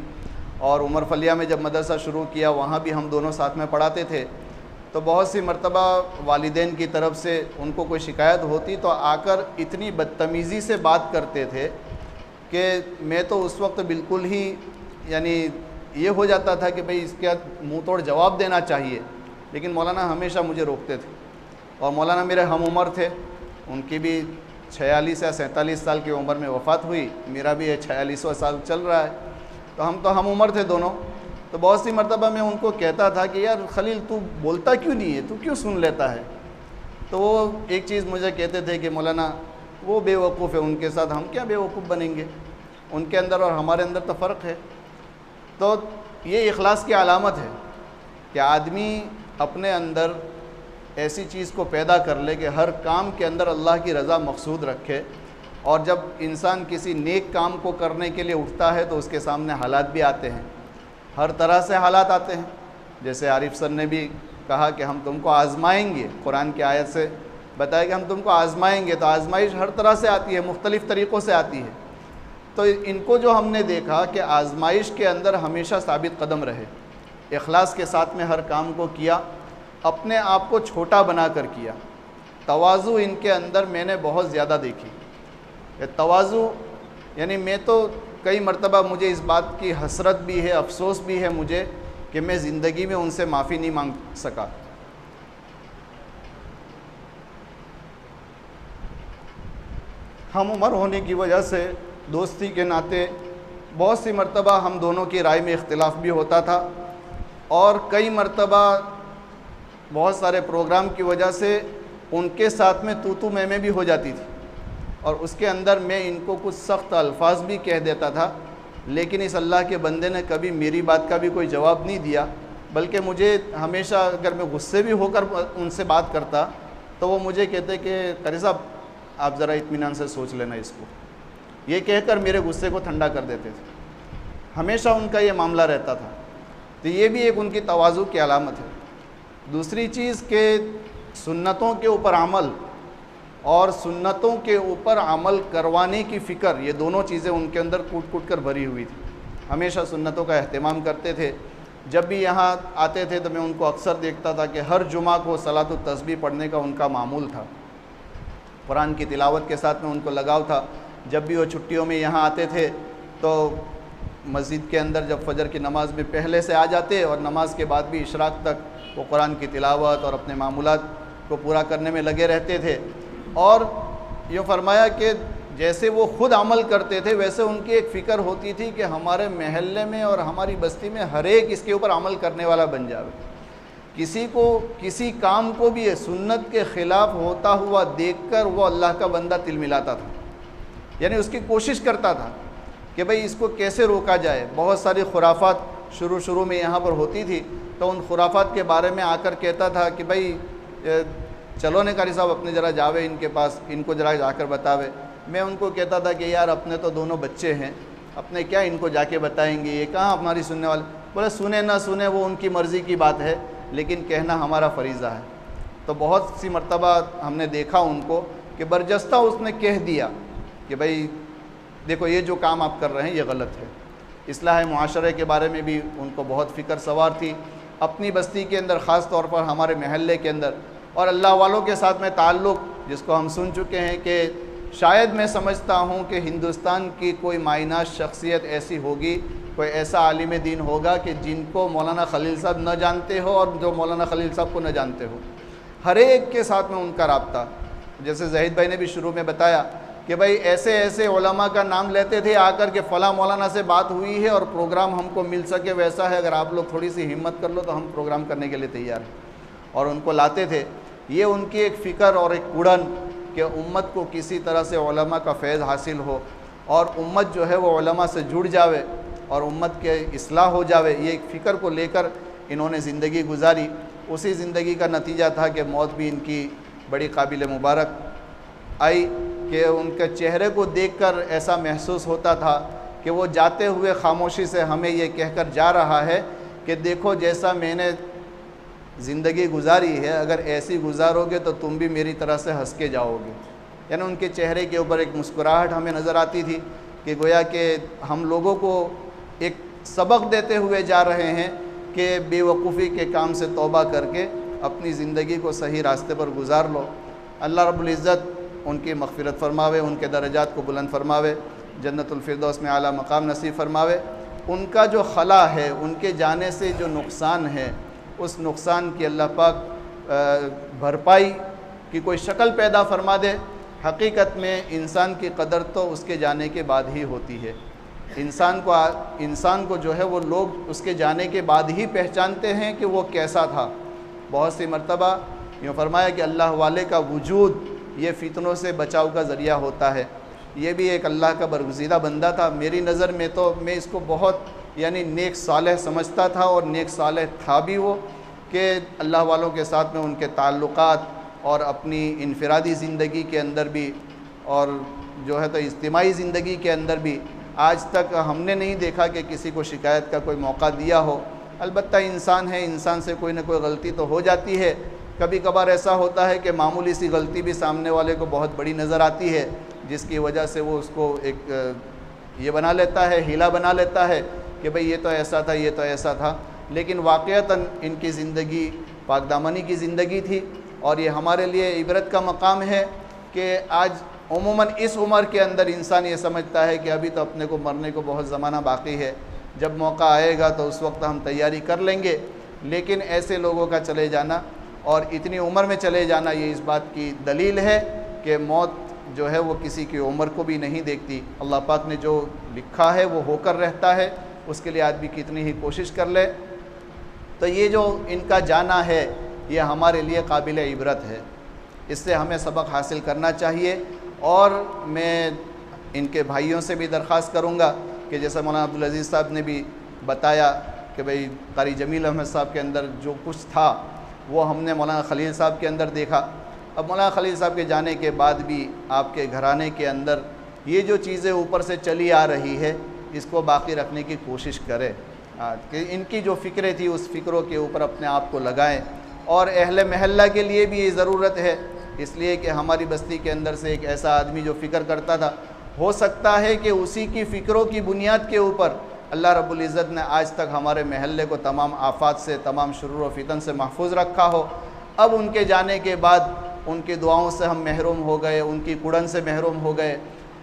اور عمر فلیہ میں جب مدرسہ شروع کیا وہاں بھی ہم دونوں ساتھ میں پڑھاتے تھے. تو بہت سی مرتبہ والدین کی طرف سے ان کو کوئی شکایت ہوتی تو آ کر اتنی بدتمیزی سے بات کرتے تھے کہ میں تو اس وقت بالکل ہی یعنی یہ ہو جاتا تھا کہ بھئی اس کا منہ توڑ جواب دینا چاہیے، لیکن مولانا ہمیشہ مجھے روکتے تھے. اور مولانا میرے ہم عمر تھے، ان کی بھی 46 یا 47 سال کی عمر میں وفات ہوئی، میرا بھی 46واں سال چل رہا ہے، تو ہم عمر تھے دونوں. تو بہت سی مرتبہ میں ان کو کہتا تھا کہ یار خلیل تو بولتا کیوں نہیں ہے، تو کیوں سن لیتا ہے. تو وہ ایک چیز مجھے کہتے تھے کہ مولانا وہ بے وقوف ہے، ان کے ساتھ ہم کیا بے وقوف بنیں گے، ان کے اندر اور ہمارے اندر تو فرق ہے. تو یہ اخلاص کی علامت ہے کہ آدمی اپنے اندر ایسی چیز کو پیدا کر لے کہ ہر کام کے اندر اللہ کی رضا مقصود رکھے. اور جب انسان کسی نیک کام کو کرنے کے لیے اٹھتا ہے تو اس کے سامنے حالات بھی آتے ہیں، ہر طرح سے حالات آتے ہیں. جیسے عارف سر نے بھی کہا کہ ہم تم کو آزمائیں گے، قرآن کی آیت سے بتایا کہ ہم تم کو آزمائیں گے. تو آزمائش ہر طرح سے آتی ہے، مختلف طریقوں سے آتی ہے. تو ان کو جو ہم نے دیکھا کہ آزمائش کے اندر ہمیشہ ثابت قدم رہے، اخلاص کے ساتھ میں ہر کام کو کیا، اپنے آپ کو چھوٹا بنا کر کیا. تواضع ان کے اندر میں نے بہت زیادہ دیکھی. تواضع یعنی میں تو کئی مرتبہ مجھے اس بات کی حسرت بھی ہے، افسوس بھی ہے مجھے کہ میں زندگی میں ان سے معافی نہیں مانگ سکا. ہم عمر ہونے کی وجہ سے دوستی کے ناطے بہت سی مرتبہ ہم دونوں کی رائے میں اختلاف بھی ہوتا تھا، اور کئی مرتبہ بہت سارے پروگرام کی وجہ سے ان کے ساتھ میں تو میں بھی ہو جاتی تھی، اور اس کے اندر میں ان کو کچھ سخت الفاظ بھی کہہ دیتا تھا. لیکن اس اللہ کے بندے نے کبھی میری بات کا بھی کوئی جواب نہیں دیا، بلکہ مجھے ہمیشہ اگر میں غصے بھی ہو کر ان سے بات کرتا تو وہ مجھے کہتے کہ قاری صاحب آپ ذرا اطمینان سے سوچ لینا اس کو، یہ کہہ کر میرے غصے کو ٹھنڈا کر دیتے تھے. ہمیشہ ان کا یہ معاملہ رہتا تھا. تو یہ بھی ایک ان کی تواضع کی علامت ہے. دوسری چیز کہ سنتوں کے اوپر عمل اور سنتوں کے اوپر عمل کروانے کی فکر، یہ دونوں چیزیں ان کے اندر کوٹ کوٹ کر بھری ہوئی تھی. ہمیشہ سنتوں کا اہتمام کرتے تھے. جب بھی یہاں آتے تھے تو میں ان کو اکثر دیکھتا تھا کہ ہر جمعہ کو صلاۃ التسبیح پڑھنے کا ان کا معمول تھا. قرآن کی تلاوت کے ساتھ میں ان کو لگاؤ تھا. جب بھی وہ چھٹیوں میں یہاں آتے تھے تو مسجد کے اندر جب فجر کی نماز میں پہلے سے آ جاتے، اور نماز کے بعد بھی اشراق تک وہ قرآن کی تلاوت اور اپنے معمولات کو پورا کرنے میں لگے رہتے تھے. اور یہ فرمایا کہ جیسے وہ خود عمل کرتے تھے ویسے ان کی ایک فکر ہوتی تھی کہ ہمارے محلے میں اور ہماری بستی میں ہر ایک اس کے اوپر عمل کرنے والا بن جاوے. کسی کو کسی کام کو بھی سنت کے خلاف ہوتا ہوا دیکھ کر وہ اللہ کا بندہ تل ملاتا تھا, یعنی اس کی کوشش کرتا تھا کہ بھئی اس کو کیسے روکا جائے. بہت ساری خرافات شروع میں یہاں پر ہوتی تھی, تو ان خرافات کے بارے میں آ کر کہتا تھا کہ بھئی چلو نے قاری صاحب اپنے ذرا جاوے ان کے پاس, ان کو ذرا جا کر بتاوے. میں ان کو کہتا تھا کہ یار اپنے تو دونوں بچے ہیں, اپنے کیا ان کو جا کے بتائیں گے, یہ کہاں ہماری سننے والے. بولے سنیں نہ سنیں وہ ان کی مرضی کی بات ہے, لیکن کہنا ہمارا فریضہ ہے. تو بہت سی مرتبہ ہم نے دیکھا ان کو کہ برجستہ اس نے کہہ دیا کہ بھئی دیکھو یہ جو کام آپ کر رہے ہیں یہ غلط ہے. اصلاح معاشرے کے بارے میں بھی ان کو بہت فکر سوار تھی, اپنی بستی کے اندر خاص طور پر ہمارے محلے کے اندر, اور اللہ والوں کے ساتھ میں تعلق جس کو ہم سن چکے ہیں کہ شاید میں سمجھتا ہوں کہ ہندوستان کی کوئی مایناز شخصیت ایسی ہوگی, کوئی ایسا عالم دین ہوگا کہ جن کو مولانا خلیل صاحب نہ جانتے ہو اور جو مولانا خلیل صاحب کو نہ جانتے ہو. ہر ایک کے ساتھ میں ان کا رابطہ, جیسے زہید بھائی نے بھی شروع میں بتایا کہ بھئی ایسے ایسے علماء کا نام لیتے تھے آ کر کے فلاں مولانا سے بات ہوئی ہے اور پروگرام ہم کو مل سکے ویسا ہے, اگر آپ لوگ تھوڑی سی ہمت کر لو تو ہم پروگرام کرنے کے لیے تیار ہیں. اور ان کو لاتے تھے. یہ ان کی ایک فکر اور ایک کڑن کہ امت کو کسی طرح سے علماء کا فیض حاصل ہو اور امت جو ہے وہ علماء سے جڑ جاوے اور امت کے اصلاح ہو جاوے. یہ ایک فکر کو لے کر انہوں نے زندگی گزاری. اسی زندگی کا نتیجہ تھا کہ موت بھی ان کی بڑی قابل مبارک آئی کہ ان کے چہرے کو دیکھ کر ایسا محسوس ہوتا تھا کہ وہ جاتے ہوئے خاموشی سے ہمیں یہ کہہ کر جا رہا ہے کہ دیکھو جیسا میں نے زندگی گزاری ہے اگر ایسی گزارو گے تو تم بھی میری طرح سے ہنس کے جاؤ گے. یعنی ان کے چہرے کے اوپر ایک مسکراہٹ ہمیں نظر آتی تھی کہ گویا کہ ہم لوگوں کو ایک سبق دیتے ہوئے جا رہے ہیں کہ بے وقوفی کے کام سے توبہ کر کے اپنی زندگی کو صحیح راستے پر گزار لو. اللہ رب العزت ان کی مغفرت فرماوے, ان کے درجات کو بلند فرماوے, جنت الفردوس میں اعلیٰ مقام نصیب فرماوے. ان کا جو خلا ہے, ان کے جانے سے جو نقصان ہے, اس نقصان کی اللہ پاک بھرپائی کی کوئی شکل پیدا فرما دے. حقیقت میں انسان کی قدر تو اس کے جانے کے بعد ہی ہوتی ہے. انسان کو جو ہے وہ لوگ اس کے جانے کے بعد ہی پہچانتے ہیں کہ وہ کیسا تھا. بہت سی مرتبہ یوں فرمایا کہ اللہ والے کا وجود یہ فتنوں سے بچاؤ کا ذریعہ ہوتا ہے. یہ بھی ایک اللہ کا برگزیدہ بندہ تھا. میری نظر میں تو میں اس کو بہت یعنی نیک صالح سمجھتا تھا, اور نیک صالح تھا بھی وہ کہ اللہ والوں کے ساتھ میں ان کے تعلقات اور اپنی انفرادی زندگی کے اندر بھی اور جو ہے تو اجتماعی زندگی کے اندر بھی آج تک ہم نے نہیں دیکھا کہ کسی کو شکایت کا کوئی موقع دیا ہو. البتہ انسان ہے, انسان سے کوئی نہ کوئی غلطی تو ہو جاتی ہے. کبھی کبھار ایسا ہوتا ہے کہ معمولی سی غلطی بھی سامنے والے کو بہت بڑی نظر آتی ہے, جس کی وجہ سے وہ اس کو ایک یہ بنا لیتا ہے, ہیلا بنا لیتا ہے کہ بھئی یہ تو ایسا تھا, یہ تو ایسا تھا. لیکن واقعتاً ان کی زندگی پاک دامنی کی زندگی تھی, اور یہ ہمارے لیے عبرت کا مقام ہے کہ آج عموماً اس عمر کے اندر انسان یہ سمجھتا ہے کہ ابھی تو اپنے کو مرنے کو بہت زمانہ باقی ہے, جب موقع آئے گا تو اس وقت ہم تیاری کر لیں گے. لیکن ایسے لوگوں کا چلے جانا اور اتنی عمر میں چلے جانا یہ اس بات کی دلیل ہے کہ موت جو ہے وہ کسی کی عمر کو بھی نہیں دیکھتی. اللہ پاک نے جو لکھا ہے وہ ہو کر رہتا ہے, اس کے لیے آدمی کتنی ہی کوشش کر لے. تو یہ جو ان کا جانا ہے یہ ہمارے لیے قابل عبرت ہے, اس سے ہمیں سبق حاصل کرنا چاہیے. اور میں ان کے بھائیوں سے بھی درخواست کروں گا کہ جیسا مولانا عبدالعزیز صاحب نے بھی بتایا کہ بھئی قاری جمیل احمد صاحب کے اندر جو کچھ تھا وہ ہم نے مولانا خلیل صاحب کے اندر دیکھا. اب مولانا خلیل صاحب کے جانے کے بعد بھی آپ کے گھرانے کے اندر یہ جو چیزیں اوپر سے چلی آ رہی ہے اس کو باقی رکھنے کی کوشش کرے, کہ ان کی جو فکریں تھی اس فکروں کے اوپر اپنے آپ کو لگائیں. اور اہل محلہ کے لیے بھی یہ ضرورت ہے, اس لیے کہ ہماری بستی کے اندر سے ایک ایسا آدمی جو فکر کرتا تھا, ہو سکتا ہے کہ اسی کی فکروں کی بنیاد کے اوپر اللہ رب العزت نے آج تک ہمارے محلے کو تمام آفات سے, تمام شرور و فتن سے محفوظ رکھا ہو. اب ان کے جانے کے بعد ان کی دعاؤں سے ہم محروم ہو گئے, ان کی کڑن سے محروم ہو گئے.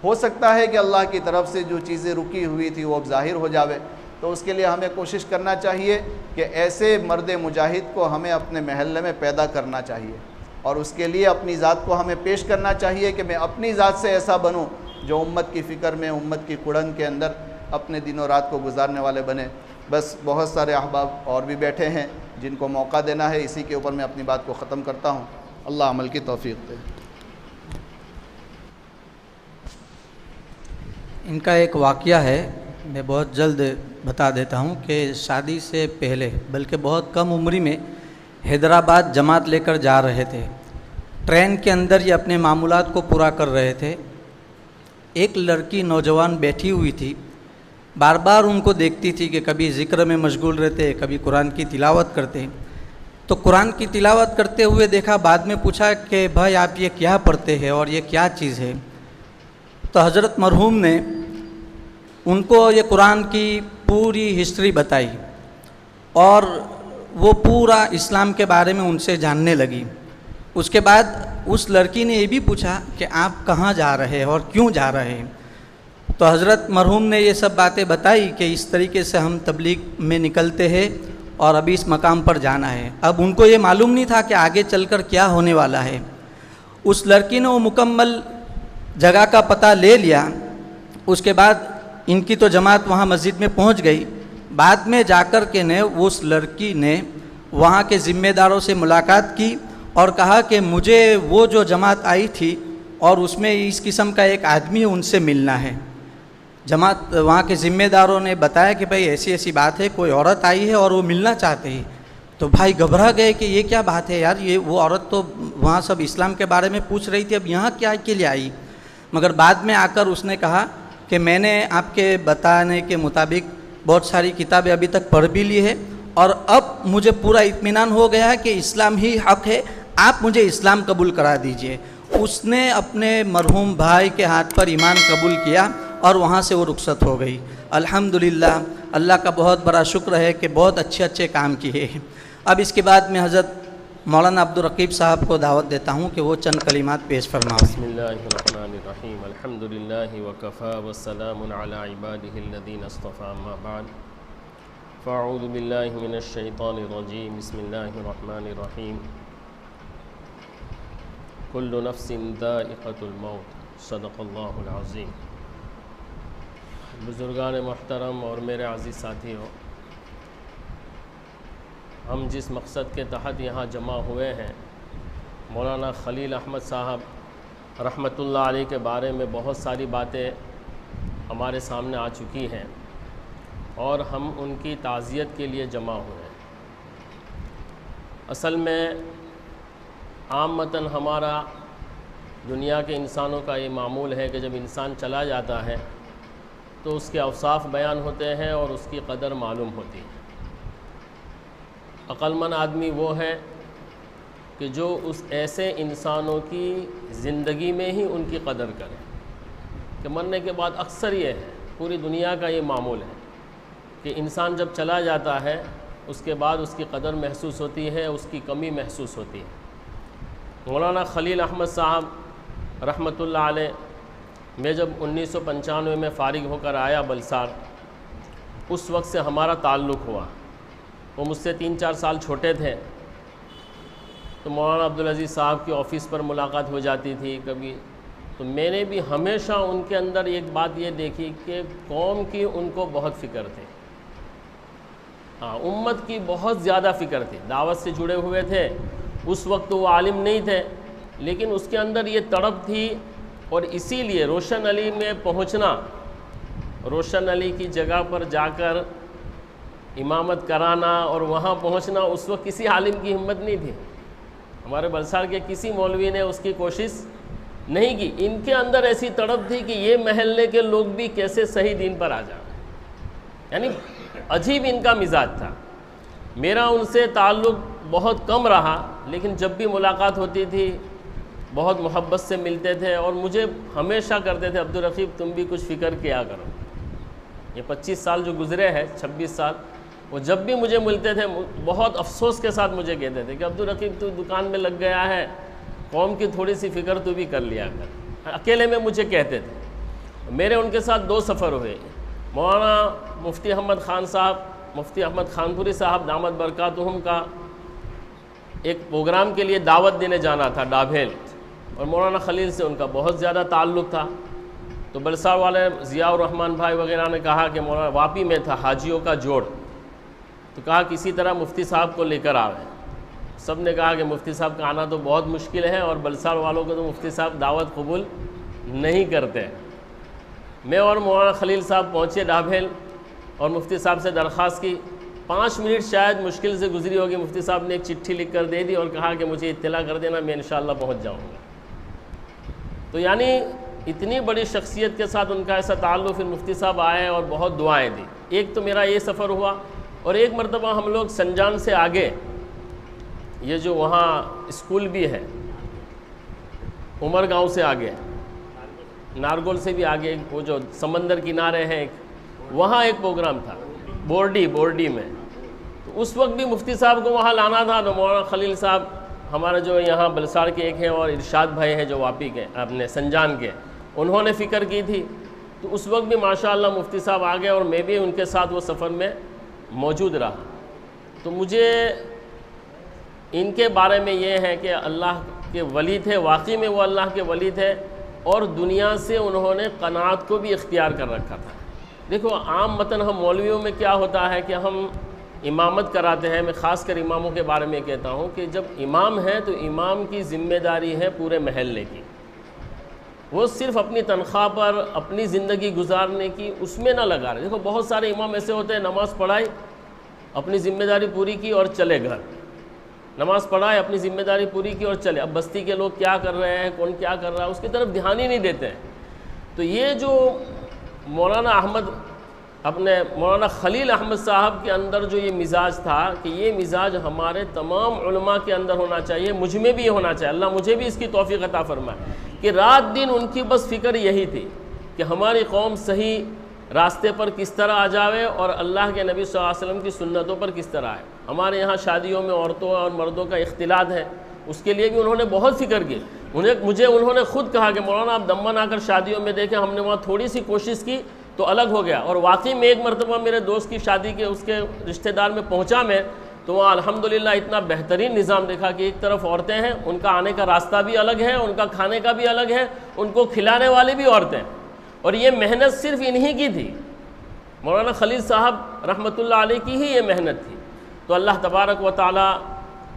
ہو سکتا ہے کہ اللہ کی طرف سے جو چیزیں رکی ہوئی تھی وہ اب ظاہر ہو جاوے. تو اس کے لیے ہمیں کوشش کرنا چاہیے کہ ایسے مرد مجاہد کو ہمیں اپنے محلے میں پیدا کرنا چاہیے, اور اس کے لیے اپنی ذات کو ہمیں پیش کرنا چاہیے کہ میں اپنی ذات سے ایسا بنوں جو امت کی فکر میں، امت کی کڑن کے اندر اپنے دن و رات کو گزارنے والے بنے۔ بس بہت سارے احباب اور بھی بیٹھے ہیں جن کو موقع دینا ہے، اسی کے اوپر میں اپنی بات کو ختم کرتا ہوں۔ اللہ عمل کی توفیق دے۔ ان کا ایک واقعہ ہے، میں بہت جلد بتا دیتا ہوں کہ شادی سے پہلے بلکہ بہت کم عمری میں حیدرآباد جماعت لے کر جا رہے تھے۔ ٹرین کے اندر یہ اپنے معمولات کو پورا کر رہے تھے۔ ایک لڑکی نوجوان بیٹھی ہوئی تھی، بار بار ان کو دیکھتی تھی کہ کبھی ذکر میں مشغول رہتے، کبھی قرآن کی تلاوت کرتے۔ تو قرآن کی تلاوت کرتے ہوئے دیکھا، بعد میں پوچھا کہ بھائی آپ یہ کیا پڑھتے ہیں اور یہ کیا چیز ہے؟ تو حضرت مرحوم نے ان کو یہ قرآن کی پوری ہسٹری بتائی اور وہ پورا اسلام کے بارے میں ان سے جاننے لگی۔ اس کے بعد اس لڑکی نے یہ بھی پوچھا کہ آپ کہاں جا رہے ہیں اور کیوں جا رہے ہیں؟ تو حضرت مرحوم نے یہ سب باتیں بتائی کہ اس طریقے سے ہم تبلیغ میں نکلتے ہیں اور ابھی اس مقام پر جانا ہے۔ اب ان کو یہ معلوم نہیں تھا کہ آگے چل کر کیا ہونے والا ہے۔ اس لڑکی نے وہ مکمل جگہ کا پتہ لے لیا۔ اس کے بعد ان کی تو جماعت وہاں مسجد میں پہنچ گئی۔ بعد میں جا کر کے اس لڑکی نے وہاں کے ذمہ داروں سے ملاقات کی اور کہا کہ مجھے وہ جو جماعت آئی تھی اور اس میں اس قسم کا ایک آدمی ہے، ان سے ملنا ہے۔ جماعت وہاں کے ذمہ داروں نے بتایا کہ بھائی ایسی ایسی بات ہے، کوئی عورت آئی ہے اور وہ ملنا چاہتے ہیں۔ تو بھائی گھبرا گئے کہ یہ کیا بات ہے یار، یہ وہ عورت تو وہاں سب اسلام کے بارے میں پوچھ رہی تھی، اب یہاں کیا کے لیے آئی؟ مگر بعد میں آ کر اس نے کہا کہ میں نے آپ کے بتانے کے مطابق بہت ساری کتابیں ابھی تک پڑھ بھی لی ہے اور اب مجھے پورا اطمینان ہو گیا ہے کہ اسلام ہی حق ہے، آپ مجھے اسلام قبول کرا دیجئے۔ اس نے اپنے مرحوم بھائی کے ہاتھ پر ایمان قبول کیا اور وہاں سے وہ رخصت ہو گئی۔ الحمدللہ، اللہ کا بہت بڑا شکر ہے کہ بہت اچھے کام کیے۔ اب اس کے بعد میں حضرت مولانا عبدالرقیب صاحب کو دعوت دیتا ہوں کہ وہ چند کلمات پیش فرمائیں۔ بسم اللہ الرحمن الرحیم، الحمدللہ وکفا والسلام علی عبادہ الذین اصطفی، اما بعد فاعوذ باللہ من الشیطان الرجیم، بسم اللہ الرحمن الرحیم، کل نفس ذائقۃ الموت، صدق اللہ العظیم۔ بزرگان محترم اور میرے عزیز ساتھیوں، ہم جس مقصد کے تحت یہاں جمع ہوئے ہیں، مولانا خلیل احمد صاحب رحمۃ اللہ علیہ کے بارے میں بہت ساری باتیں ہمارے سامنے آ چکی ہیں اور ہم ان کی تعزیت کے لیے جمع ہوئے ہیں۔ اصل میں عامتاً ہمارا دنیا کے انسانوں کا یہ معمول ہے کہ جب انسان چلا جاتا ہے تو اس کے اوصاف بیان ہوتے ہیں اور اس کی قدر معلوم ہوتی ہے۔ عقل مند آدمی وہ ہے کہ جو اس ایسے انسانوں کی زندگی میں ہی ان کی قدر کرے، کہ مرنے کے بعد اکثر یہ ہے، پوری دنیا کا یہ معمول ہے کہ انسان جب چلا جاتا ہے اس کے بعد اس کی قدر محسوس ہوتی ہے، اس کی کمی محسوس ہوتی ہے۔ مولانا خلیل احمد صاحب رحمۃ اللہ علیہ، میں جب 1995 میں فارغ ہو کر آیا بلسار، اس وقت سے ہمارا تعلق ہوا۔ وہ مجھ سے 3-4 سال چھوٹے تھے، تو مولانا عبدالعزیز صاحب کی آفس پر ملاقات ہو جاتی تھی کبھی، تو میں نے بھی ہمیشہ ان کے اندر ایک بات یہ دیکھی کہ قوم کی ان کو بہت فکر تھی، امت کی بہت زیادہ فکر تھی۔ دعوت سے جڑے ہوئے تھے، اس وقت تو وہ عالم نہیں تھے، لیکن اس کے اندر یہ تڑپ تھی، اور اسی لیے روشن علی میں پہنچنا، روشن علی کی جگہ پر جا کر امامت کرانا اور وہاں پہنچنا، اس وقت کسی عالم کی ہمت نہیں تھی۔ ہمارے بلسار کے کسی مولوی نے اس کی کوشش نہیں کی۔ ان کے اندر ایسی تڑپ تھی کہ یہ محلے کے لوگ بھی کیسے صحیح دین پر آ جائیں، یعنی عجیب ان کا مزاج تھا۔ میرا ان سے تعلق بہت کم رہا، لیکن جب بھی ملاقات ہوتی تھی بہت محبت سے ملتے تھے اور مجھے ہمیشہ کرتے تھے عبدالرقیب تم بھی کچھ فکر کیا کرو۔ یہ 25 سال جو گزرے ہیں، 26 سال، وہ جب بھی مجھے ملتے تھے بہت افسوس کے ساتھ مجھے کہتے تھے کہ عبدالرقیب تو دکان میں لگ گیا ہے، قوم کی تھوڑی سی فکر تو بھی کر لیا کر۔ اکیلے میں مجھے کہتے تھے۔ میرے ان کے ساتھ 2 سفر ہوئے۔ مولانا مفتی احمد خان صاحب، مفتی احمد خانپوری صاحب دامت برکاتہم کا ایک پروگرام کے لیے دعوت دینے جانا تھا ڈابھیل، اور مولانا خلیل سے ان کا بہت زیادہ تعلق تھا۔ تو بلسار والے ضیاء الرحمن بھائی وغیرہ نے کہا کہ مولانا واپی میں تھا حاجیوں کا جوڑ، تو کہا کسی طرح مفتی صاحب کو لے کر آویں۔ سب نے کہا کہ مفتی صاحب کا آنا تو بہت مشکل ہے، اور بلسار والوں کو تو مفتی صاحب دعوت قبول نہیں کرتے۔ میں اور مولانا خلیل صاحب پہنچے ڈابھیل اور مفتی صاحب سے درخواست کی۔ 5 منٹ شاید مشکل سے گزری ہوگی، مفتی صاحب نے ایک چٹھی لکھ کر دے دی اور کہا کہ مجھے اطلاع کر دینا، میں انشاءاللہ پہنچ جاؤں گا۔ تو یعنی اتنی بڑی شخصیت کے ساتھ ان کا ایسا تعلق، پھر مفتی صاحب آئے اور بہت دعائیں دی۔ ایک تو میرا یہ سفر ہوا، اور ایک مرتبہ ہم لوگ سنجان سے آگے، یہ جو وہاں اسکول بھی ہے عمر گاؤں سے آگے، نارگول سے بھی آگے، وہ جو سمندر کنارے ہیں، وہاں ایک پروگرام تھا بورڈی میں۔ تو اس وقت بھی مفتی صاحب کو وہاں لانا تھا، تو مولانا خلیل صاحب ہمارے جو یہاں بلسار کے ایک ہیں، اور ارشاد بھائی ہیں جو واپی کے اپنے سنجان کے، انہوں نے فکر کی تھی۔ تو اس وقت بھی ماشاءاللہ مفتی صاحب آ گئے، اور میں بھی ان کے ساتھ وہ سفر میں موجود رہا۔ تو مجھے ان کے بارے میں یہ ہے کہ اللہ کے ولی تھے، واقعی میں وہ اللہ کے ولی تھے، اور دنیا سے انہوں نے قناعت کو بھی اختیار کر رکھا تھا۔ دیکھو عام متن ہم مولویوں میں کیا ہوتا ہے کہ ہم امامت کراتے ہیں، میں خاص کر اماموں کے بارے میں کہتا ہوں کہ جب امام ہے تو امام کی ذمہ داری ہے پورے محلے کی، وہ صرف اپنی تنخواہ پر اپنی زندگی گزارنے کی اس میں نہ لگا رہے۔ دیکھو بہت سارے امام ایسے ہوتے ہیں، نماز پڑھائی، اپنی ذمہ داری پوری کی اور چلے گھر، نماز پڑھائے، اپنی ذمہ داری پوری کی اور چلے۔ اب بستی کے لوگ کیا کر رہے ہیں، کون کیا کر رہا ہے، اس کی طرف دھیان ہی نہیں دیتے ہیں۔ تو یہ جو مولانا خلیل احمد صاحب کے اندر جو یہ مزاج تھا، کہ یہ مزاج ہمارے تمام علماء کے اندر ہونا چاہیے، مجھ میں بھی یہ ہونا چاہیے، اللہ مجھے بھی اس کی توفیق عطا فرمائے، کہ رات دن ان کی بس فکر یہی تھی کہ ہماری قوم صحیح راستے پر کس طرح آ جاوے، اور اللہ کے نبی صلی اللہ علیہ وسلم کی سنتوں پر کس طرح آئے۔ ہمارے یہاں شادیوں میں عورتوں اور مردوں کا اختلاط ہے، اس کے لیے بھی انہوں نے بہت فکر کی۔ مجھے انہوں نے خود کہا کہ مولانا آپ دمن آ کر شادیوں میں دیکھیں، ہم نے وہاں تھوڑی سی کوشش کی تو الگ ہو گیا۔ اور واقعی میں ایک مرتبہ میرے دوست کی شادی کے اس کے رشتہ دار میں پہنچا میں، تو وہاں الحمدللہ اتنا بہترین نظام دیکھا کہ ایک طرف عورتیں ہیں، ان کا آنے کا راستہ بھی الگ ہے، ان کا کھانے کا بھی الگ ہے، ان کو کھلانے والے بھی عورتیں، اور یہ محنت صرف انہی کی تھی، مولانا خلیل صاحب رحمۃ اللہ علیہ کی ہی یہ محنت تھی۔ تو اللہ تبارک و تعالی